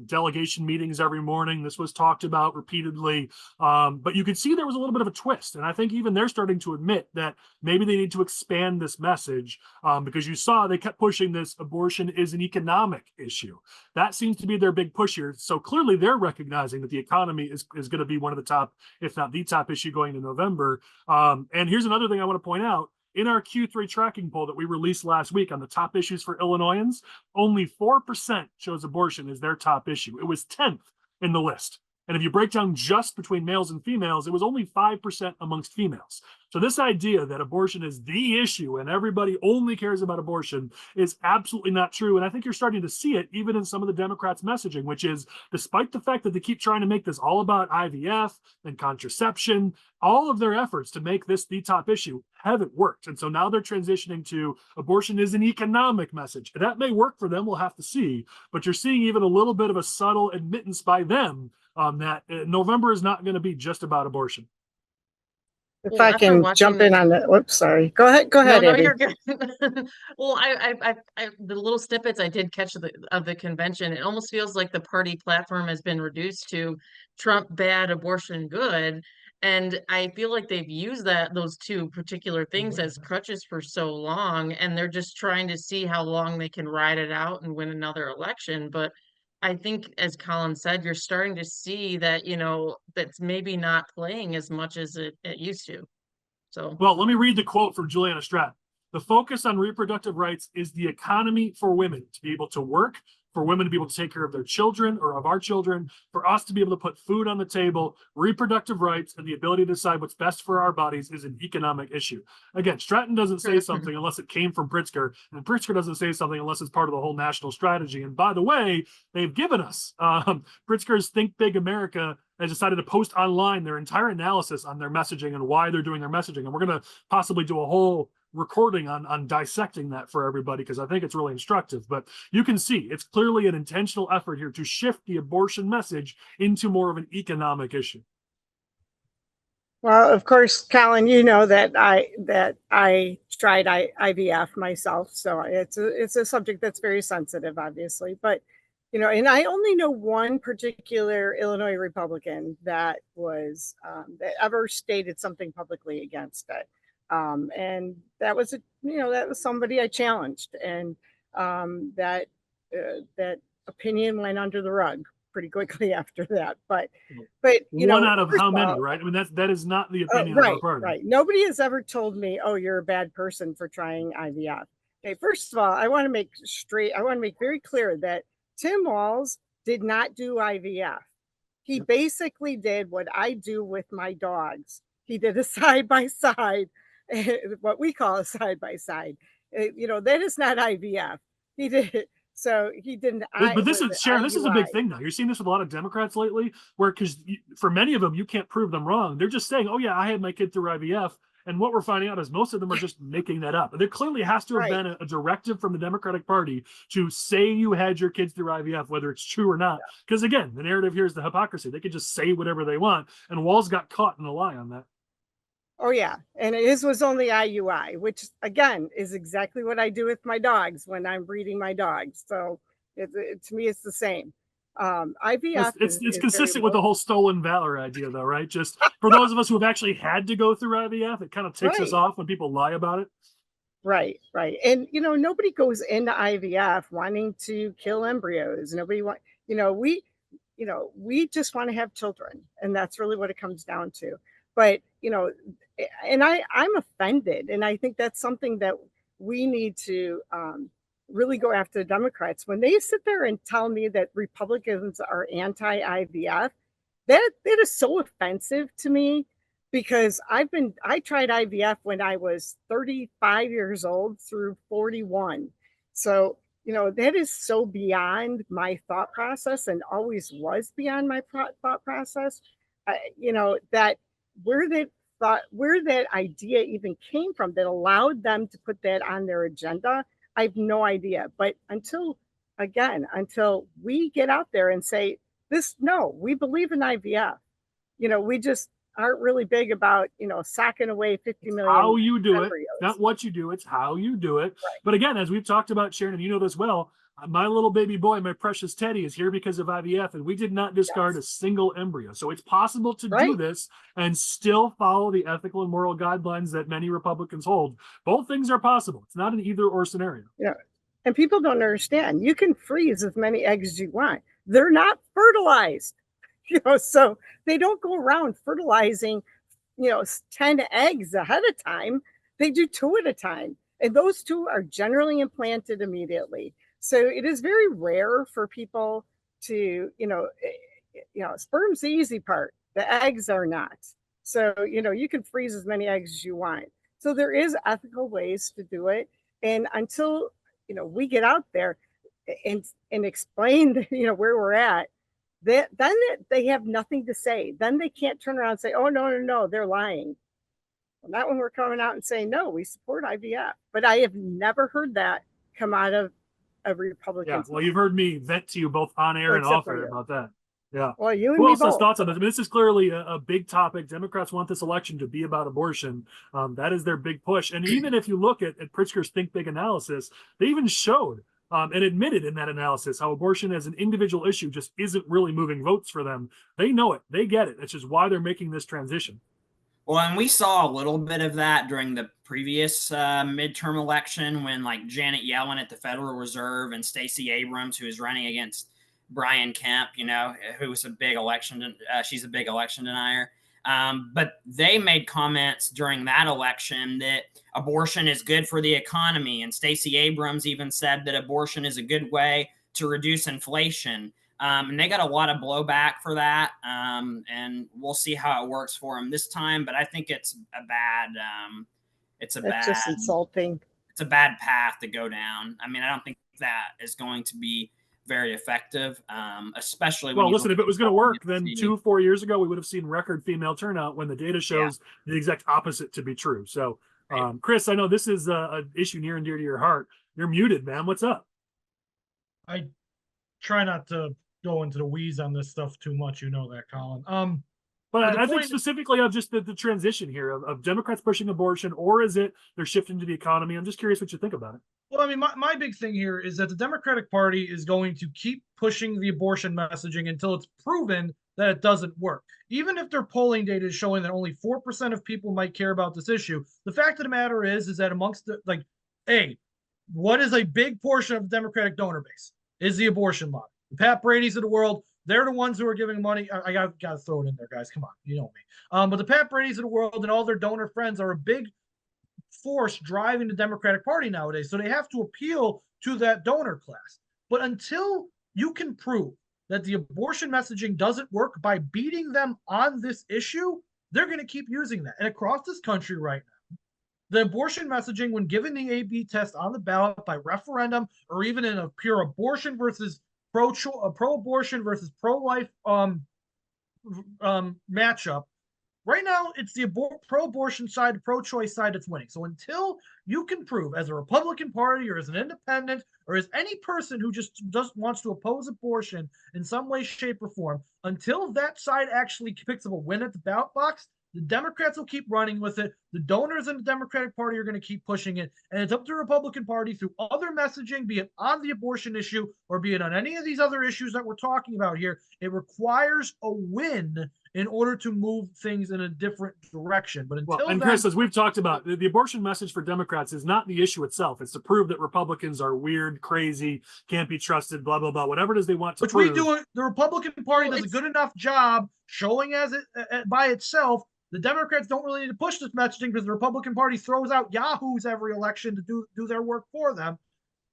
delegation meetings every morning, this was talked about repeatedly. But you could see there was a little bit of a twist. And I think even they're starting to admit that maybe they need to expand this message because you saw they kept pushing this abortion is an economic issue. That seems to be their big push here. So clearly they're recognizing that the economy is going to be one of the top, if not the top issue going to November. And here's another thing I want to point out. In our Q3 tracking poll that we released last week on the top issues for Illinoisans, only 4% chose abortion as their top issue. It was 10th in the list. And if you break down just between males and females, it was only 5% amongst females. So this idea that abortion is the issue and everybody only cares about abortion is absolutely not true. And I think you're starting to see it even in some of the Democrats' messaging, which is despite the fact that they keep trying to make this all about IVF and contraception, all of their efforts to make this the top issue haven't worked. And so now they're transitioning to abortion is an economic message. And that may work for them. We'll have to see. But you're seeing even a little bit of a subtle admittance by them that November is not going to be just about abortion. If I can jump in on that. Whoops, sorry. Go ahead. No, Abby. You're good. Well, I the little snippets I did catch of the convention, it almost feels like the party platform has been reduced to Trump bad, abortion good. And I feel like they've used those two particular things as crutches for so long, and they're just trying to see how long they can ride it out and win another election. But I think, as Collin said, you're starting to see that, that's maybe not playing as much as it used to. So, well, let me read the quote from Juliana Stratton. The focus on reproductive rights is the economy for women to be able to work, for women to be able to take care of their children or of our children, for us to be able to put food on the table. Reproductive rights and the ability to decide what's best for our bodies is an economic issue. Again, Stratton doesn't say something unless it came from Pritzker, and Pritzker doesn't say something unless it's part of the whole national strategy. And by the way, they've given us Pritzker's Think Big America has decided to post online their entire analysis on their messaging and why they're doing their messaging. And we're going to possibly do a whole recording on dissecting that for everybody because I think it's really instructive. But you can see it's clearly an intentional effort here to shift the abortion message into more of an economic issue. Well, of course, Collin, you know that I tried IVF myself, so it's a subject that's very sensitive, obviously. But and I only know one particular Illinois Republican that was that ever stated something publicly against it, and that was that was somebody I challenged, and that opinion went under the rug pretty quickly after that. But one out of how many, right? I mean, that is not the opinion of our party. Right. Nobody has ever told me, "Oh, you're a bad person for trying IVF." Okay, first of all, I want to make very clear that Tim Walz did not do IVF. He basically did what I do with my dogs. He did a side by side, what we call a side by side. That is not IVF. He did. So he didn't. But this is Sharon. This is a big thing now. You're seeing this with a lot of Democrats lately, where because for many of them you can't prove them wrong. They're just saying, "Oh yeah, I had my kid through IVF," and what we're finding out is most of them are just making that up. There clearly has to have been a directive from the Democratic Party to say you had your kids through IVF, whether it's true or not. Because again, the narrative here is the hypocrisy. They could just say whatever they want, and Walz got caught in a lie on that. Oh yeah, and his was only IUI, which again is exactly what I do with my dogs when I'm breeding my dogs. So to me, it's the same. IVF. It's consistent with the whole stolen valor idea, though, right? Just for those of us who have actually had to go through IVF, it kind of ticks us off when people lie about it. Right. And nobody goes into IVF wanting to kill embryos. Nobody we just want to have children, and that's really what it comes down to. But and I'm offended, and I think that's something that we need to really go after the Democrats when they sit there and tell me that Republicans are anti-IVF. That is so offensive to me, because I tried IVF when I was 35 years old through 41. So that is so beyond my thought process, and always was beyond my thought process. That where that idea even came from that allowed them to put that on their agenda, I have no idea. But until we get out there and say we believe in IVF. We just aren't really big about sacking away 50 million. How you do embryos. it, not what you do, it's how you do it. Right. But again, as we've talked about, Sharon, and you know this well, my little baby boy, my precious Teddy, is here because of IVF, and we did not discard a single embryo. So it's possible to do this and still follow the ethical and moral guidelines that many Republicans hold. Both things are possible. It's not an either or scenario. Yeah. And people don't understand. You can freeze as many eggs as you want. They're not fertilized. So they don't go around fertilizing, 10 eggs ahead of time. They do 2 at a time. And those 2 are generally implanted immediately. So it is very rare for people to, sperm's the easy part. The eggs are not. So, you can freeze as many eggs as you want. So there is ethical ways to do it. And until, we get out there and explain, where we're at, then they have nothing to say. Then they can't turn around and say, "Oh, no, they're lying." Well, not when we're coming out and saying, "No, we support IVF." But I have never heard that come out of a Republican. Yeah, well, you've heard me vent to you both on air and off air about that. Yeah. Well, you and who me else has both. thoughts on this? I mean, this is clearly a big topic. Democrats want this election to be about abortion. That is their big push. And even if you look at Pritzker's Think Big analysis, they even showed and admitted in that analysis how abortion as an individual issue just isn't really moving votes for them. They know it. They get it. That's just why they're making this transition. Well, and we saw a little bit of that during the previous midterm election when Janet Yellen at the Federal Reserve and Stacey Abrams, who is running against Brian Kemp, who was a big election. She's a big election denier. But they made comments during that election that abortion is good for the economy. And Stacey Abrams even said that abortion is a good way to reduce inflation. And they got a lot of blowback for that. And we'll see how it works for them this time. But I think it's just insulting. It's a bad path to go down. I mean, I don't think that is going to be very effective, especially when listen, if it was going to work, then 2-4 years ago, we would have seen record female turnout when the data shows the exact opposite to be true. So, Chris, I know this is an issue near and dear to your heart. You're muted, man. What's up? I try not to go into the weeds on this stuff too much. You know that, Collin. But I think specifically of just the transition here of Democrats pushing abortion, or is it they're shifting to the economy? I'm just curious what you think about it. Well, I mean, my big thing here is that the Democratic Party is going to keep pushing the abortion messaging until it's proven that it doesn't work. Even if their polling data is showing that only 4% of people might care about this issue, the fact of the matter is that amongst the, like, what is a big portion of the Democratic donor base is the abortion lobby. The Pat Brady's of the world, they're the ones who are giving money. I got to throw it in there, guys. Come on, you know me. But the Pat Brady's of the world and all their donor friends are a big force driving the Democratic Party nowadays. So they have to appeal to that donor class. But until you can prove that the abortion messaging doesn't work by beating them on this issue, they're going to keep using that. And across this country right now, the abortion messaging, when given the A/B test on the ballot by referendum, or even in a pure abortion versus pro-abortion versus pro-life matchup, right now, it's the pro-abortion side, pro-choice side that's winning. So until you can prove, as a Republican Party or as an independent or as any person who just wants to oppose abortion in some way, shape, or form, until that side actually picks up a win at the ballot box, the Democrats will keep running with it. The donors in the Democratic Party are going to keep pushing it. And it's up to the Republican Party through other messaging, be it on the abortion issue or be it on any of these other issues that we're talking about here. It requires a win in order to move things in a different direction. But until and Chris, as we've talked about, the abortion message for Democrats is not the issue itself. It's to prove that Republicans are weird, crazy, can't be trusted, blah, blah, blah, whatever it is they want to prove. Which we do, the Republican Party does a good enough job showing as it by itself. The Democrats don't really need to push this messaging because the Republican Party throws out yahoos every election to do their work for them.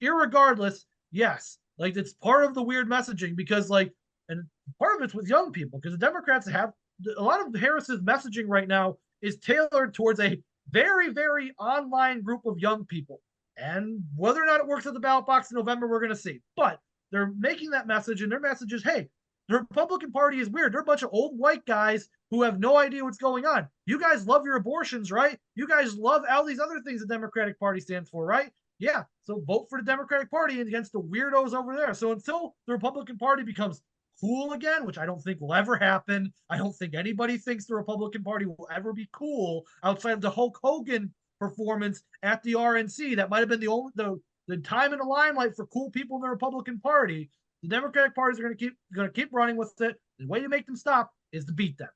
Irregardless, yes, like it's part of the weird messaging because and part of it's with young people because the Democrats have a lot of Harris's messaging right now is tailored towards a very, very online group of young people. And whether or not it works at the ballot box in November, we're going to see. But they're making that message, and their message is, hey, the Republican Party is weird. They're a bunch of old white guys who have no idea what's going on. You guys love your abortions, right? You guys love all these other things the Democratic Party stands for, right? Yeah. So vote for the Democratic Party against the weirdos over there. So until the Republican Party becomes cool again, which I don't think will ever happen. I don't think anybody thinks the Republican Party will ever be cool outside of the Hulk Hogan performance at the RNC. That might have been the time in the limelight for cool people in the Republican Party. The Democratic parties are going to keep running with it. The way you make them stop is to beat them.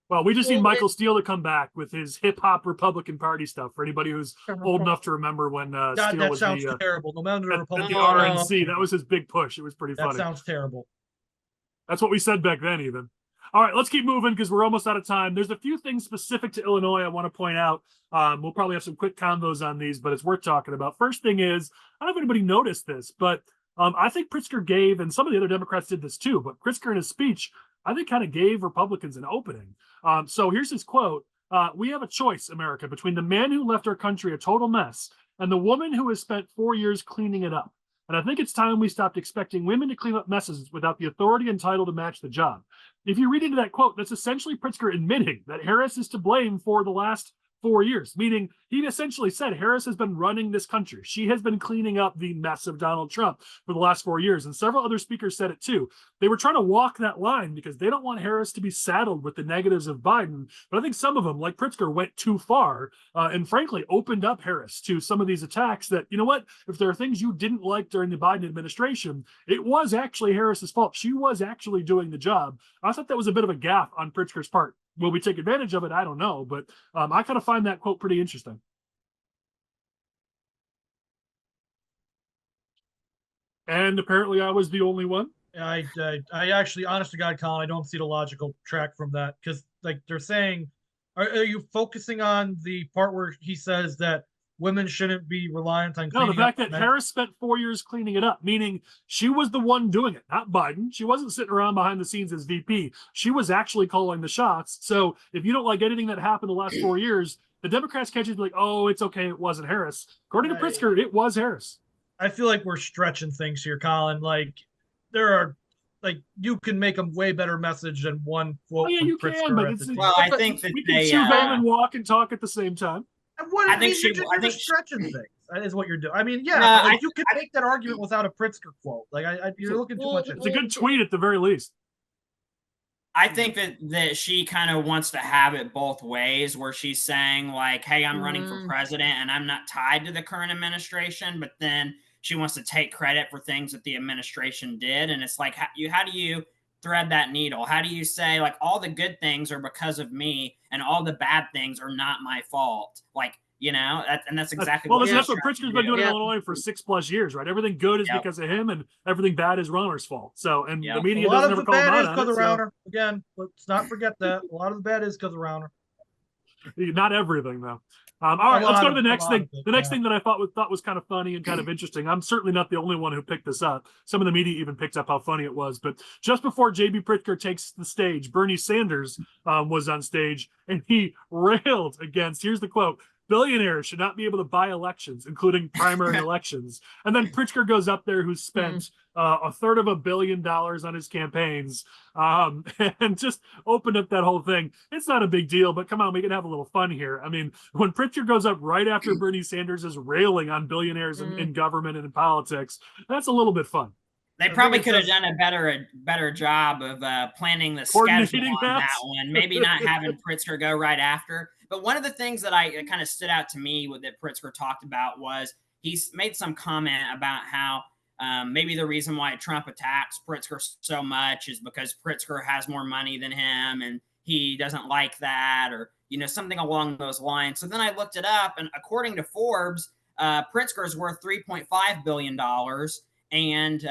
Well, we just need Michael Steele to come back with his hip hop Republican Party stuff. For anybody who's old enough to remember when Steele was sounds terrible. No matter the Republican RNC, that was his big push. It was pretty funny. That sounds terrible. That's what we said back then, even. All right, let's keep moving because we're almost out of time. There's a few things specific to Illinois I want to point out. We'll probably have some quick combos on these, but it's worth talking about. First thing is, I don't know if anybody noticed this, but I think Pritzker gave, and some of the other Democrats did this too, but Pritzker in his speech, I think kind of gave Republicans an opening. So here's his quote. We have a choice, America, between the man who left our country a total mess and the woman who has spent 4 years cleaning it up. And I think it's time we stopped expecting women to clean up messes without the authority and title to match the job. If you read into that quote, that's essentially Pritzker admitting that Harris is to blame for the last 4 years, meaning he essentially said Harris has been running this country. She has been cleaning up the mess of Donald Trump for the last 4 years. And several other speakers said it too. They were trying to walk that line because they don't want Harris to be saddled with the negatives of Biden. But I think some of them, like Pritzker, went too far and frankly opened up Harris to some of these attacks that, you know what, if there are things you didn't like during the Biden administration, it was actually Harris's fault. She was actually doing the job. I thought that was a bit of a gaffe on Pritzker's part. Will we take advantage of it? I don't know, but I kind of find that quote pretty interesting. And apparently I was the only one. I actually, honest to God, Colin, I don't see the logical track from that because, like, they're saying, are you focusing on the part where he says that women shouldn't be reliant on cleaning up? No, the fact that Harris spent 4 years cleaning it up, meaning she was the one doing it, not Biden. She wasn't sitting around behind the scenes as VP. She was actually calling the shots. So if you don't like anything that happened the last 4 years, the Democrats can't just be like, oh, it's okay, it wasn't Harris. According to Pritzker, it was Harris. I feel like we're stretching things here, Colin. Like, there are, like, you can make a way better message than one quote. Oh, yeah, you can, but it's, well, I think that we can chew gum and walk and talk at the same time. I think you're stretching things. That is what you're doing. I mean, yeah, you could make that argument without a Pritzker quote. Like, you're looking too much. It's a good tweet at the very least. I think that she kind of wants to have it both ways, where she's saying like, "Hey, I'm running for president and I'm not tied to the current administration," but then she wants to take credit for things that the administration did, and it's like, how do you thread that needle? How do you say like all the good things are because of me and all the bad things are not my fault? Like, that's exactly that's what Pritzker's been doing in Illinois for 6+ years, right? Everything good is because of him, and everything bad is Rauner's fault. So, and the media doesn't ever call him out on it. A lot of the bad is because of Rauner. Again, let's not forget that. A lot of the bad is because of Rauner. Not everything, though. All right, let's go to the next thing. The next thing that I thought was kind of funny and kind of interesting. I'm certainly not the only one who picked this up. Some of the media even picked up how funny it was. But just before J.B. Pritzker takes the stage, Bernie Sanders was on stage, and he railed against, here's the quote, "Billionaires should not be able to buy elections, including primary elections." And then Pritzker goes up there, who spent $250 million on his campaigns, and just opened up that whole thing. It's not a big deal, but come on, we can have a little fun here. I mean, when Pritzker goes up right after Bernie Sanders is railing on billionaires in government and in politics, that's a little bit fun. They probably could have done a better job of planning the schedule on that one. Maybe not having Pritzker go right after. But one of the things that kind of stood out to me that Pritzker talked about was he's made some comment about how maybe the reason why Trump attacks Pritzker so much is because Pritzker has more money than him and he doesn't like that, or something along those lines. So then I looked it up, and according to Forbes, Pritzker is worth $3.5 billion. And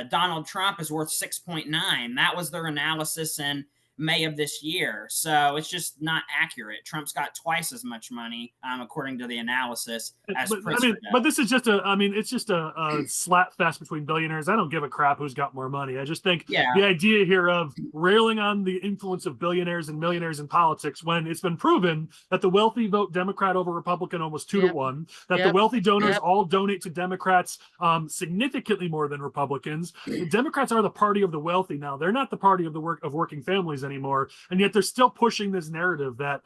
Donald Trump is worth 6.9. That was their analysis in May of this year. So it's just not accurate. Trump's got twice as much money, according to the analysis, as Pritzker does. But this is just it's just a slap fest between billionaires. I don't give a crap who's got more money. I just think the idea here of railing on the influence of billionaires and millionaires in politics, when it's been proven that the wealthy vote Democrat over Republican almost 2-1, that the wealthy donors all donate to Democrats significantly more than Republicans. The Democrats are the party of the wealthy now. They're not the party of working families anymore, and yet they're still pushing this narrative that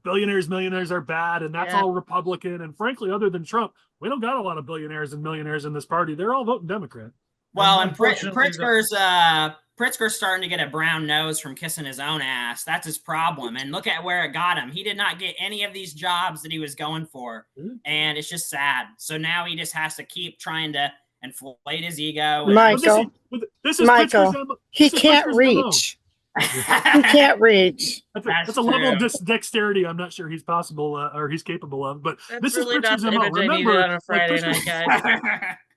billionaires, millionaires are bad, and that's all Republican. And frankly, other than Trump, we don't got a lot of billionaires and millionaires in this party. They're all voting Democrat. Well, and Pritzker's starting to get a brown nose from kissing his own ass. That's his problem. And look at where it got him. He did not get any of these jobs that he was going for, and it's just sad. So now he just has to keep trying to inflate his ego. Michael, this is Michael, he can't reach. He can't reach. That's a level of dexterity I'm not sure he's possible or he's capable of. But this is Pritzker's MO. Remember,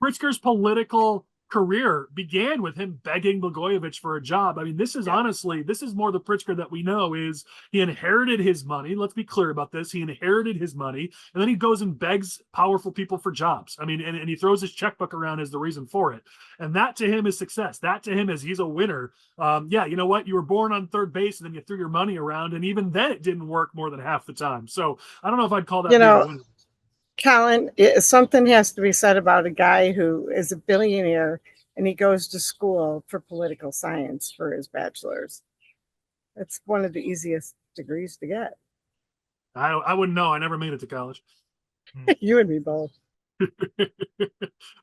Pritzker's political career began with him begging Blagojevich for a job. I mean, this is honestly, this is more the Pritzker that we know. Is he inherited his money? Let's be clear about this. He inherited his money, and then he goes and begs powerful people for jobs. I mean, and he throws his checkbook around as the reason for it. And that to him is success. That to him is he's a winner. You know what? You were born on third base, and then you threw your money around, and even then it didn't work more than half the time. So I don't know if I'd call that a winner. Collin, something has to be said about a guy who is a billionaire and he goes to school for political science for his bachelor's. It's one of the easiest degrees to get. I wouldn't know. I never made it to college. You and me both.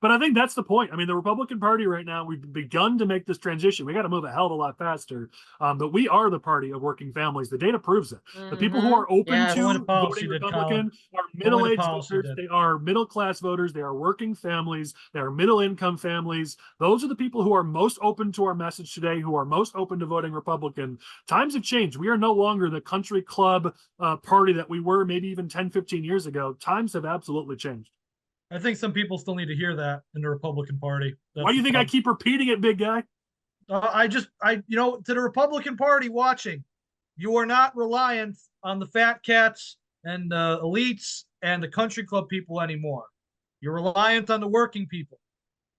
But I think that's the point. I mean, the Republican Party right now, we've begun to make this transition. We got to move a hell of a lot faster. But we are the party of working families. The data proves it. The people who are open to voting Republican are middle-aged voters. They are middle-class voters. They are working families. They are middle-income families. Those are the people who are most open to our message today, who are most open to voting Republican. Times have changed. We are no longer the country club party that we were maybe even 10, 15 years ago. Times have absolutely changed. I think some people still need to hear that in the Republican Party. Why do you think I keep repeating it, big guy? To the Republican Party watching, you are not reliant on the fat cats and the elites and the country club people anymore. You're reliant on the working people.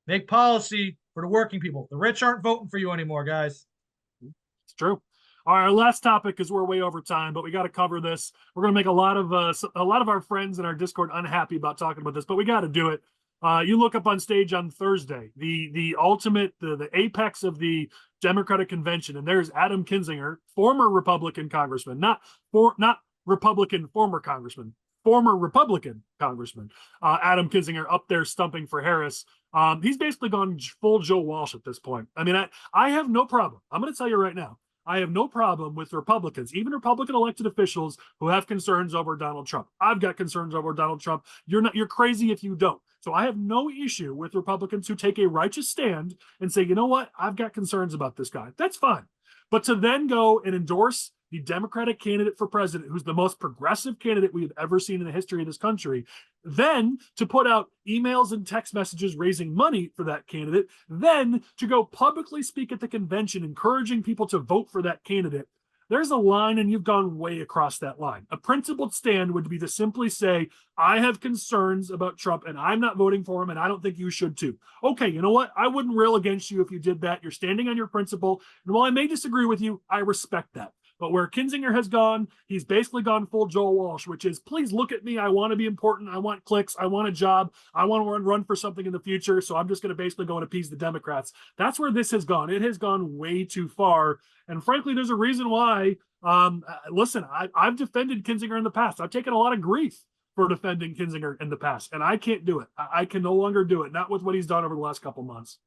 Make policy for the working people. The rich aren't voting for you anymore, guys. It's true. All right, our last topic, because we're way over time, but we got to cover this. We're going to make a lot of our friends in our Discord unhappy about talking about this, but we got to do it. You look up on stage on Thursday, the ultimate, the apex of the Democratic convention, and there's Adam Kinzinger, former Republican congressman, not Republican former congressman, former Republican congressman, Adam Kinzinger up there stumping for Harris. He's basically gone full Joe Walsh at this point. I mean, I have no problem. I'm going to tell you right now. I have no problem with Republicans, even Republican elected officials who have concerns over Donald Trump. I've got concerns over Donald Trump. You're crazy if you don't. So I have no issue with Republicans who take a righteous stand and say, you know what, I've got concerns about this guy. That's fine. But to then go and endorse the Democratic candidate for president, who's the most progressive candidate we have ever seen in the history of this country, then to put out emails and text messages raising money for that candidate, then to go publicly speak at the convention, encouraging people to vote for that candidate, there's a line and you've gone way across that line. A principled stand would be to simply say, I have concerns about Trump and I'm not voting for him and I don't think you should too. Okay, you know what? I wouldn't rail against you if you did that. You're standing on your principle. And while I may disagree with you, I respect that. But where Kinzinger has gone, he's basically gone full Joel Walsh, which is, please look at me. I want to be important. I want clicks. I want a job. I want to run for something in the future. So I'm just going to basically go and appease the Democrats. That's where this has gone. It has gone way too far. And frankly, there's a reason why. Listen, I've defended Kinzinger in the past. I've taken a lot of grief for defending Kinzinger in the past, and I can't do it. I can no longer do it, not with what he's done over the last couple months.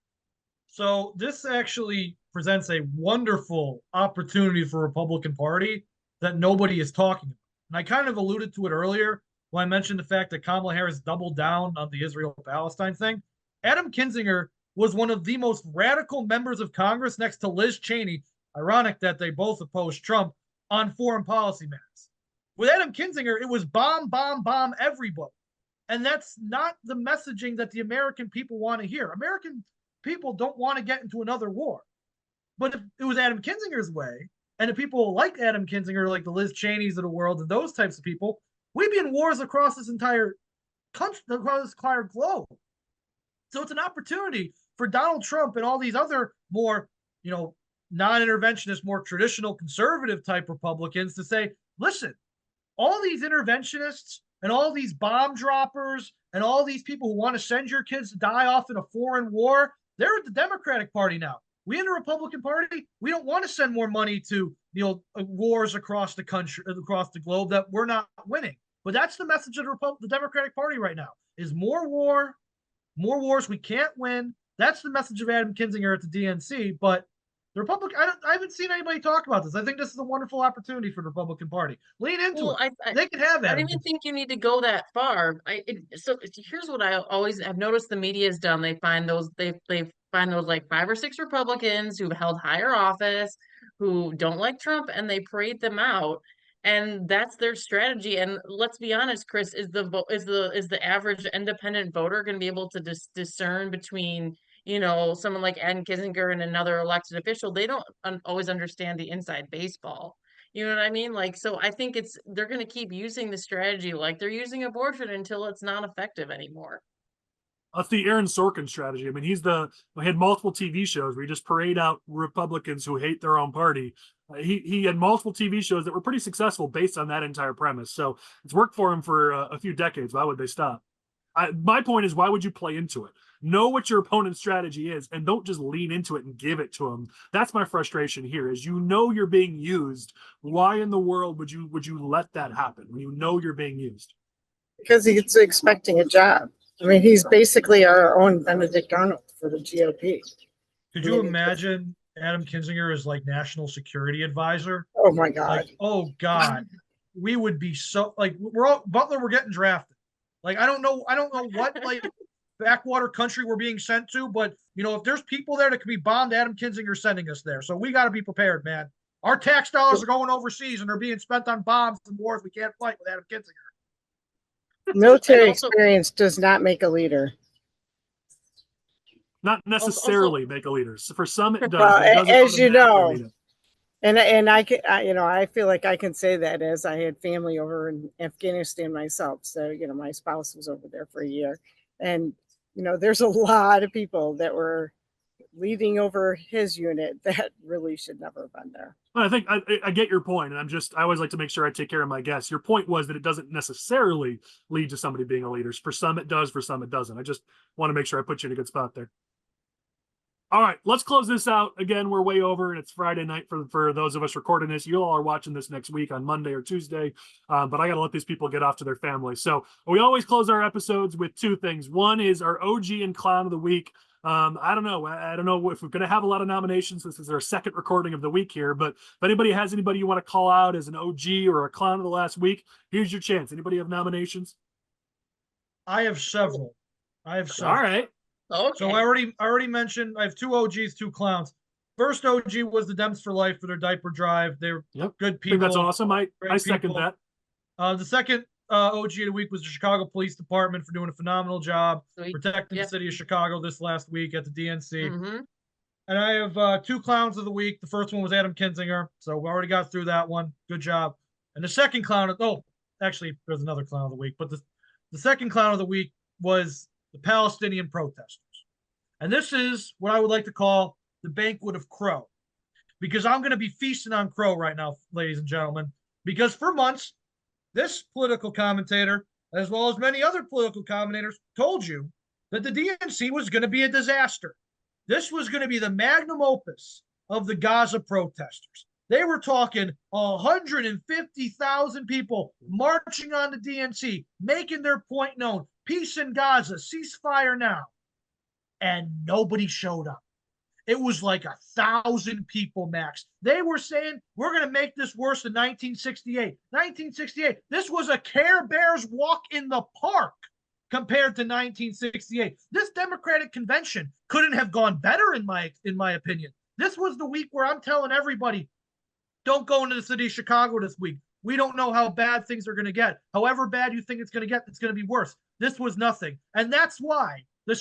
So this actually presents a wonderful opportunity for Republican Party that nobody is talking about. And I kind of alluded to it earlier when I mentioned the fact that Kamala Harris doubled down on the Israel-Palestine thing. Adam Kinzinger was one of the most radical members of Congress next to Liz Cheney. Ironic that they both opposed Trump on foreign policy matters. With Adam Kinzinger, it was bomb, bomb, bomb everybody. And that's not the messaging that the American people want to hear. American people don't want to get into another war. But if it was Adam Kinzinger's way, and if people like Adam Kinzinger, like the Liz Cheneys of the world and those types of people, we'd be in wars across this entire country, across this entire globe. So it's an opportunity for Donald Trump and all these other more, non-interventionist, more traditional conservative type Republicans to say, listen, all these interventionists and all these bomb droppers and all these people who want to send your kids to die off in a foreign war, they're at the Democratic Party now. We in the Republican Party, we don't want to send more money to wars across the country, across the globe that we're not winning. But that's the message of the Democratic Party right now: is more war, more wars we can't win. That's the message of Adam Kinzinger at the DNC. But the Republican, I haven't seen anybody talk about this. I think this is a wonderful opportunity for the Republican Party. Lean into it. They can have that. I don't even think you need to go that far. So here's what I always have noticed: the media has done. They find those like 5 or 6 Republicans who've held higher office, who don't like Trump, and they parade them out. And that's their strategy. And let's be honest, Chris, is the average independent voter going to be able to discern between someone like Adam Kinzinger and another elected official? They don't always understand the inside baseball. You know what I mean? So I think they're going to keep using the strategy like they're using abortion until it's not effective anymore. That's the Aaron Sorkin strategy. I mean, he had multiple TV shows where he just parade out Republicans who hate their own party. He had multiple TV shows that were pretty successful based on that entire premise. So it's worked for him for a few decades. Why would they stop? My point is, why would you play into it? Know what your opponent's strategy is and don't just lean into it and give it to them. That's my frustration here is you're being used. Why in the world would you let that happen when you're being used? Because he's expecting a job. I mean, he's basically our own Benedict Arnold for the GOP. Could you imagine Adam Kinzinger as like national security advisor? Oh my God. God. We would be so Butler, we're getting drafted. I don't know what backwater country we're being sent to, but if there's people there that could be bombed, Adam Kinzinger sending us there. So we got to be prepared, man. Our tax dollars are going overseas and they're being spent on bombs and wars we can't fight with Adam Kinzinger. Military experience does not make a leader. Not necessarily make a leader. So for some, it does. As you know, and I feel like I can say that as I had family over in Afghanistan myself. So my spouse was over there for a year, and there's a lot of people that were leading over his unit that really should never have been there. Well, I think I get your point, and I always like to make sure I take care of my guests. Your point was that it doesn't necessarily lead to somebody being a leader. For some it does, for some it doesn't. I just want to make sure I put you in a good spot there. All right, let's close this out. Again, we're way over, and it's Friday night for those of us recording this. You all are watching this next week on Monday or Tuesday, but I got to let these people get off to their families. So we always close our episodes with 2 things. One is our OG and Clown of the Week. I don't know. I don't know if we're going to have a lot of nominations. This is our second recording of the week here, but if anybody has anybody you want to call out as an OG or a clown of the last week, here's your chance. Anybody have nominations? I have several. All right. Okay. So I already mentioned I have two OGs, two clowns. First OG was the Dems for Life for their diaper drive. They're good I people. think that's awesome. I second people. that. The second OG of the week was the Chicago Police Department for doing a phenomenal job protecting the city of Chicago this last week at the DNC. Mm-hmm. And I have two clowns of the week. The first one was Adam Kinzinger. So we already got through that one. Good job. And the second clown, actually, there's another clown of the week, but the second clown of the week was the Palestinian protesters. And this is what I would like to call the banquet of Crow, because I'm going to be feasting on Crow right now, ladies and gentlemen, because for months, this political commentator, as well as many other political commentators, told you that the DNC was going to be a disaster. This was going to be the magnum opus of the Gaza protesters. They were talking 150,000 people marching on the DNC, making their point known. Peace in Gaza, ceasefire now. And nobody showed up. It was like 1,000 people max. They were saying, we're going to make this worse than 1968. 1968, this was a Care Bears walk in the park compared to 1968. This Democratic convention couldn't have gone better in my opinion. This was the week where I'm telling everybody, don't go into the city of Chicago this week. We don't know how bad things are going to get. However bad you think it's going to get, it's going to be worse. This was nothing. And that's why the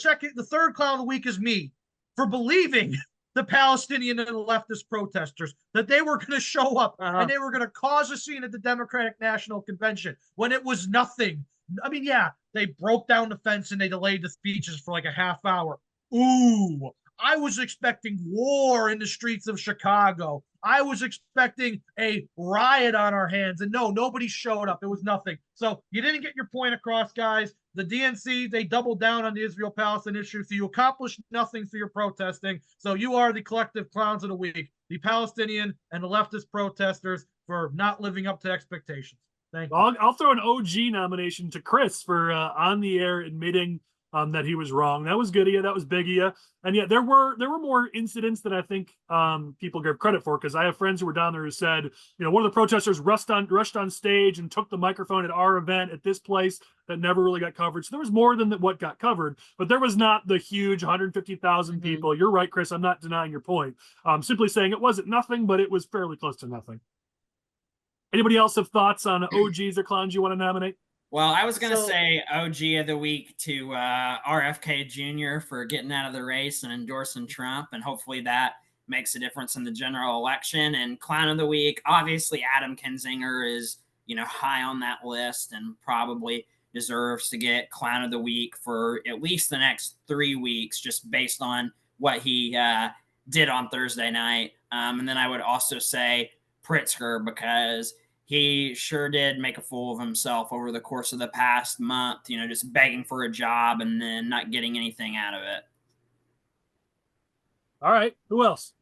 third clown of the week is me for believing the Palestinian and the leftist protesters that they were going to show up and they were going to cause a scene at the Democratic National Convention when it was nothing. I mean, yeah, they broke down the fence and they delayed the speeches for like a half hour. Ooh, I was expecting war in the streets of Chicago. I was expecting a riot on our hands, and no, nobody showed up. It was nothing. So you didn't get your point across, guys. The DNC, they doubled down on the Israel-Palestine issue, so you accomplished nothing through your protesting. So you are the collective clowns of the week, the Palestinian and the leftist protesters for not living up to expectations. Thank you. I'll throw an OG nomination to Chris for on the air admitting that he was wrong. That was good of you. That was big of you. And yeah, there were more incidents than I think people give credit for, because I have friends who were down there who said, one of the protesters rushed on stage and took the microphone at our event at this place that never really got covered. So there was more than what got covered, but there was not the huge 150,000 people. You're right, Chris. I'm not denying your point. I'm simply saying it wasn't nothing, but it was fairly close to nothing. Anybody else have thoughts on OGs or clowns you want to nominate? Well, I was going to say OG of the week to RFK Jr. for getting out of the race and endorsing Trump, and hopefully that makes a difference in the general election. And clown of the week, obviously Adam Kinzinger is, high on that list and probably deserves to get clown of the week for at least the next 3 weeks, just based on what he did on Thursday night. And then I would also say Pritzker, because he sure did make a fool of himself over the course of the past month, just begging for a job and then not getting anything out of it. All right. Who else?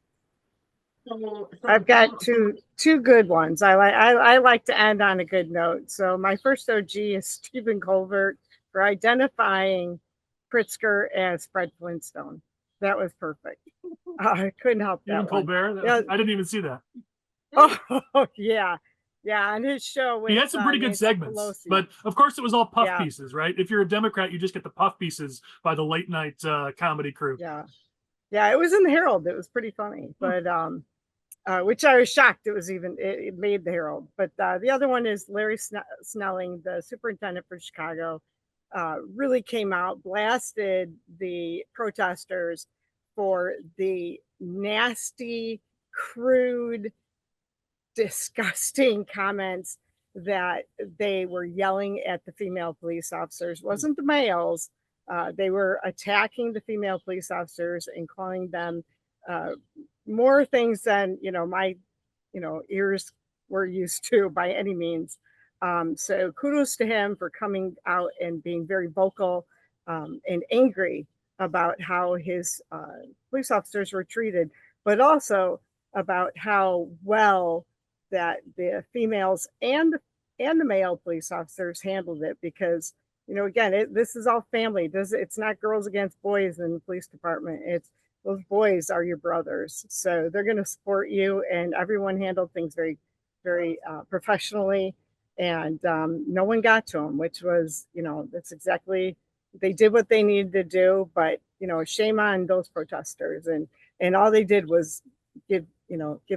I've got two good ones. I like to end on a good note. So my first OG is Stephen Colbert for identifying Pritzker as Fred Flintstone. That was perfect. I couldn't help that. Stephen Colbert? Yeah. I didn't even see that. Oh, yeah. Yeah, on his show. He had some pretty good segments, but of course it was all puff pieces, right? If you're a Democrat, you just get the puff pieces by the late night comedy crew. Yeah. Yeah, it was in the Herald. It was pretty funny, but which I was shocked it made the Herald. But the other one is Larry Snelling, the superintendent for Chicago, really came out, blasted the protesters for the nasty, crude, disgusting comments that they were yelling at the female police officers. It wasn't the males. They were attacking the female police officers and calling them more things than my ears were used to by any means. So kudos to him for coming out and being very vocal and angry about how his police officers were treated, but also about how well that the females and the male police officers handled it, because again, this is all family. It's not girls against boys in the police department. It's those boys are your brothers. So they're going to support you, and everyone handled things very, very professionally. And no one got to them, which was, that's exactly, they did what they needed to do. But, shame on those protesters. And all they did was give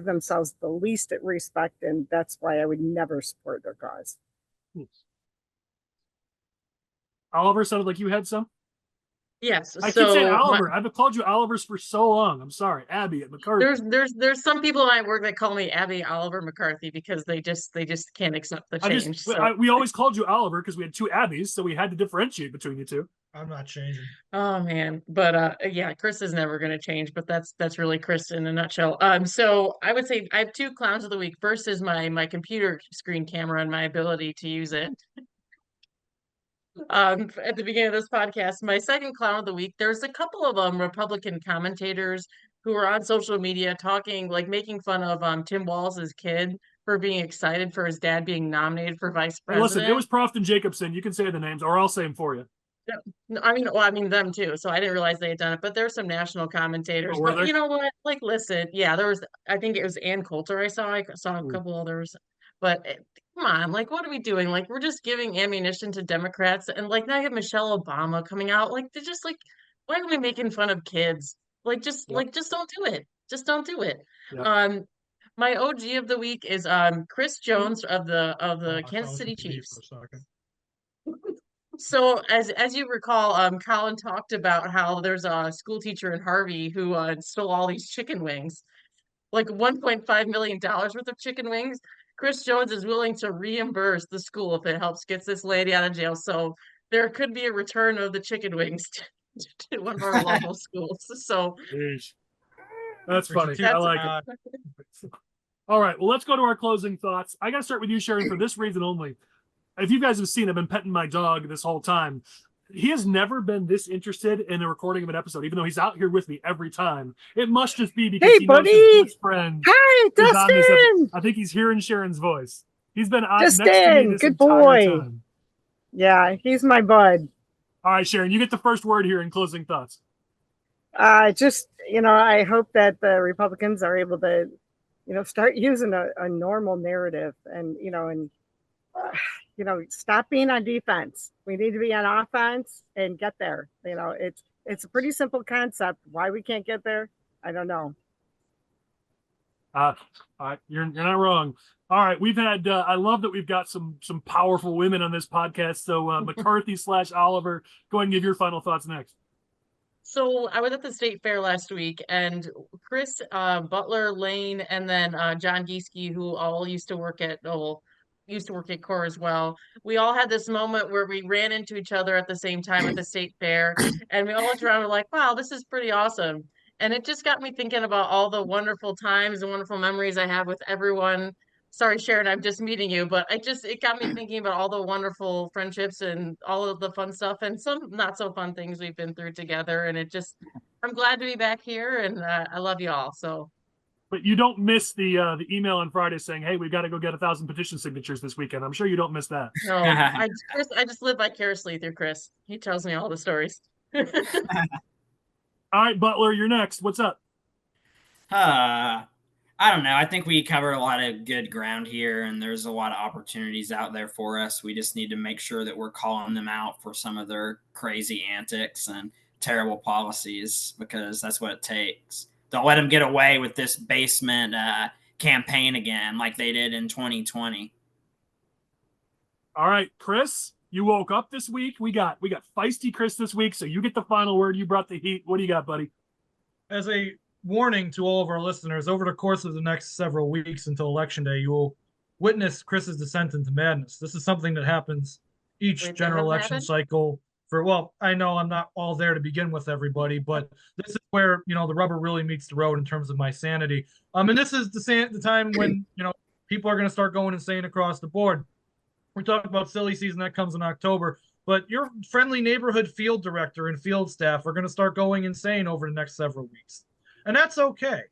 themselves the least respect. And that's why I would never support their cause. Oliver, sounded like you had some. Yes. I keep saying Oliver. I've called you Olivers for so long. I'm sorry, Abby at McCarthy. There's some people in my work that call me Abby Oliver McCarthy because they just can't accept the change. We always called you Oliver because we had two Abbies, so we had to differentiate between you two. I'm not changing. Oh man, but yeah, Chris is never going to change. But that's really Chris in a nutshell. So I would say I have two clowns of the week. First is my computer screen camera and my ability to use it. At the beginning of this podcast, my second clown of the week, there's a couple of Republican commentators who are on social media talking, like making fun of Tim Walz's kid for being excited for his dad being nominated for vice president. Hey, listen, it was Profton Jacobson. You can say the names, or I'll say them for you. I mean them too. So I didn't realize they had done it, but there's some national commentators. Oh, but you know what? Like, listen, yeah, there was. I think it was Ann Coulter. I saw a couple others, but come on, like, what are we doing? Like, we're just giving ammunition to Democrats, and like now you have Michelle Obama coming out. Like, they're just like, why are we making fun of kids? Like, just don't do it. Just don't do it. Yep. My OG of the week is Chris Jones of the Kansas City Chiefs. So as you recall, Collin talked about how there's a school teacher in Harvey who stole all these chicken wings, like $1.5 million worth of chicken wings. Chris Jones is willing to reimburse the school if it helps get this lady out of jail. So there could be a return of the chicken wings to one of our local schools. So that's funny. I like it. All right, well, let's go to our closing thoughts. I got to start with you, Sharon, for this reason only. If you guys have seen, I've been petting my dog this whole time. He has never been this interested in the recording of an episode, even though he's out here with me every time. It must just be because he knows his best friend. Hi, Dustin. I think he's hearing Sharon's voice. He's been next to me this good entire boy. time. Yeah, he's my bud. All right, Sharon, you get the first word here in closing thoughts. Just, I hope that the Republicans are able to, start using a normal narrative and, stop being on defense. We need to be on offense and get there. It's a pretty simple concept. Why we can't get there, I don't know. You're not wrong. All right, we've had. I love that we've got some powerful women on this podcast. So McCarthy / Oliver, go ahead and give your final thoughts next. So I was at the state fair last week, and Chris, Butler, Lane, and then John Gieske, who all used to work at CORE as well. We all had this moment where we ran into each other at the same time at the state fair, and we all looked around and were like, wow, this is pretty awesome. And it just got me thinking about all the wonderful times and wonderful memories I have with everyone. Sorry, Sharon, I'm just meeting you, but it got me thinking about all the wonderful friendships and all of the fun stuff and some not so fun things we've been through together. And I'm glad to be back here, and I love you all. So. But you don't miss the email on Friday saying, "Hey, we've got to go get 1,000 petition signatures this weekend." I'm sure you don't miss that. No, I just live vicariously through Chris. He tells me all the stories. All right, Butler, you're next. What's up? I don't know. I think we covered a lot of good ground here, and there's a lot of opportunities out there for us. We just need to make sure that we're calling them out for some of their crazy antics and terrible policies, because that's what it takes. Don't let them get away with this basement campaign again like they did in 2020. All right, Chris, you woke up this week. We got feisty Chris this week, so you get the final word. You brought the heat. What do you got, buddy? As a warning to all of our listeners, over the course of the next several weeks until Election Day, you will witness Chris's descent into madness. This is something that happens each general election cycle. I know I'm not all there to begin with, everybody, but this is where, the rubber really meets the road in terms of my sanity. And this is the time when, people are going to start going insane across the board. We talk about silly season that comes in October, but your friendly neighborhood field director and field staff are going to start going insane over the next several weeks. And that's okay.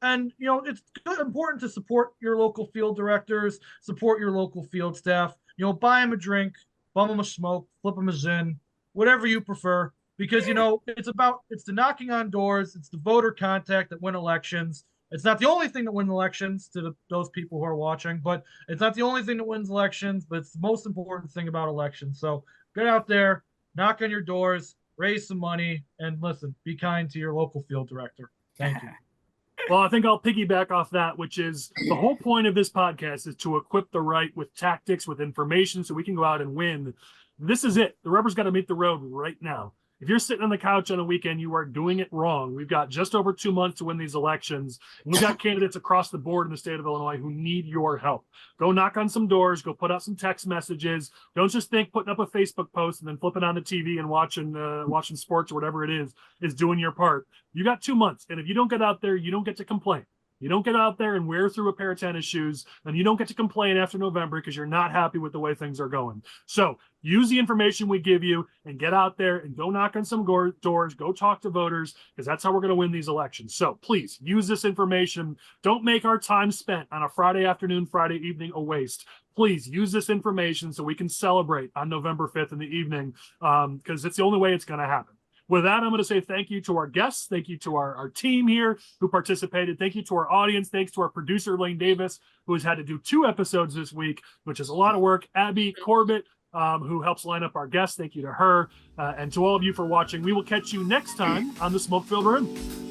And, it's important to support your local field directors, support your local field staff, buy them a drink, bum them a smoke, flip them a zin, whatever you prefer. Because, it's the knocking on doors. It's the voter contact that win elections. It's not the only thing that wins elections to those people who are watching, but it's not the only thing that wins elections, but it's the most important thing about elections. So get out there, knock on your doors, raise some money, and listen, be kind to your local field director. Thank you. Well, I think I'll piggyback off that, which is the whole point of this podcast is to equip the right with tactics, with information, so we can go out and win. This is it. The rubber's got to meet the road right now. If you're sitting on the couch on a weekend, you are doing it wrong. We've got just over 2 months to win these elections. And we've got candidates across the board in the state of Illinois who need your help. Go knock on some doors. Go put out some text messages. Don't just think putting up a Facebook post and then flipping on the TV and watching sports or whatever it is doing your part. You got 2 months. And if you don't get out there, you don't get to complain. You don't get out there and wear through a pair of tennis shoes, and you don't get to complain after November because you're not happy with the way things are going. So use the information we give you and get out there and go knock on some doors, go talk to voters, because that's how we're going to win these elections. So please use this information. Don't make our time spent on a Friday afternoon, Friday evening a waste. Please use this information so we can celebrate on November 5th in the evening, because it's the only way it's going to happen. With that, I'm going to say thank you to our guests. Thank you to our team here who participated. Thank you to our audience. Thanks to our producer, Lane Davis, who has had to do 2 episodes this week, which is a lot of work. Abby Corbett, who helps line up our guests. Thank you to her. And to all of you for watching. We will catch you next time on the Smoke-Filled Room.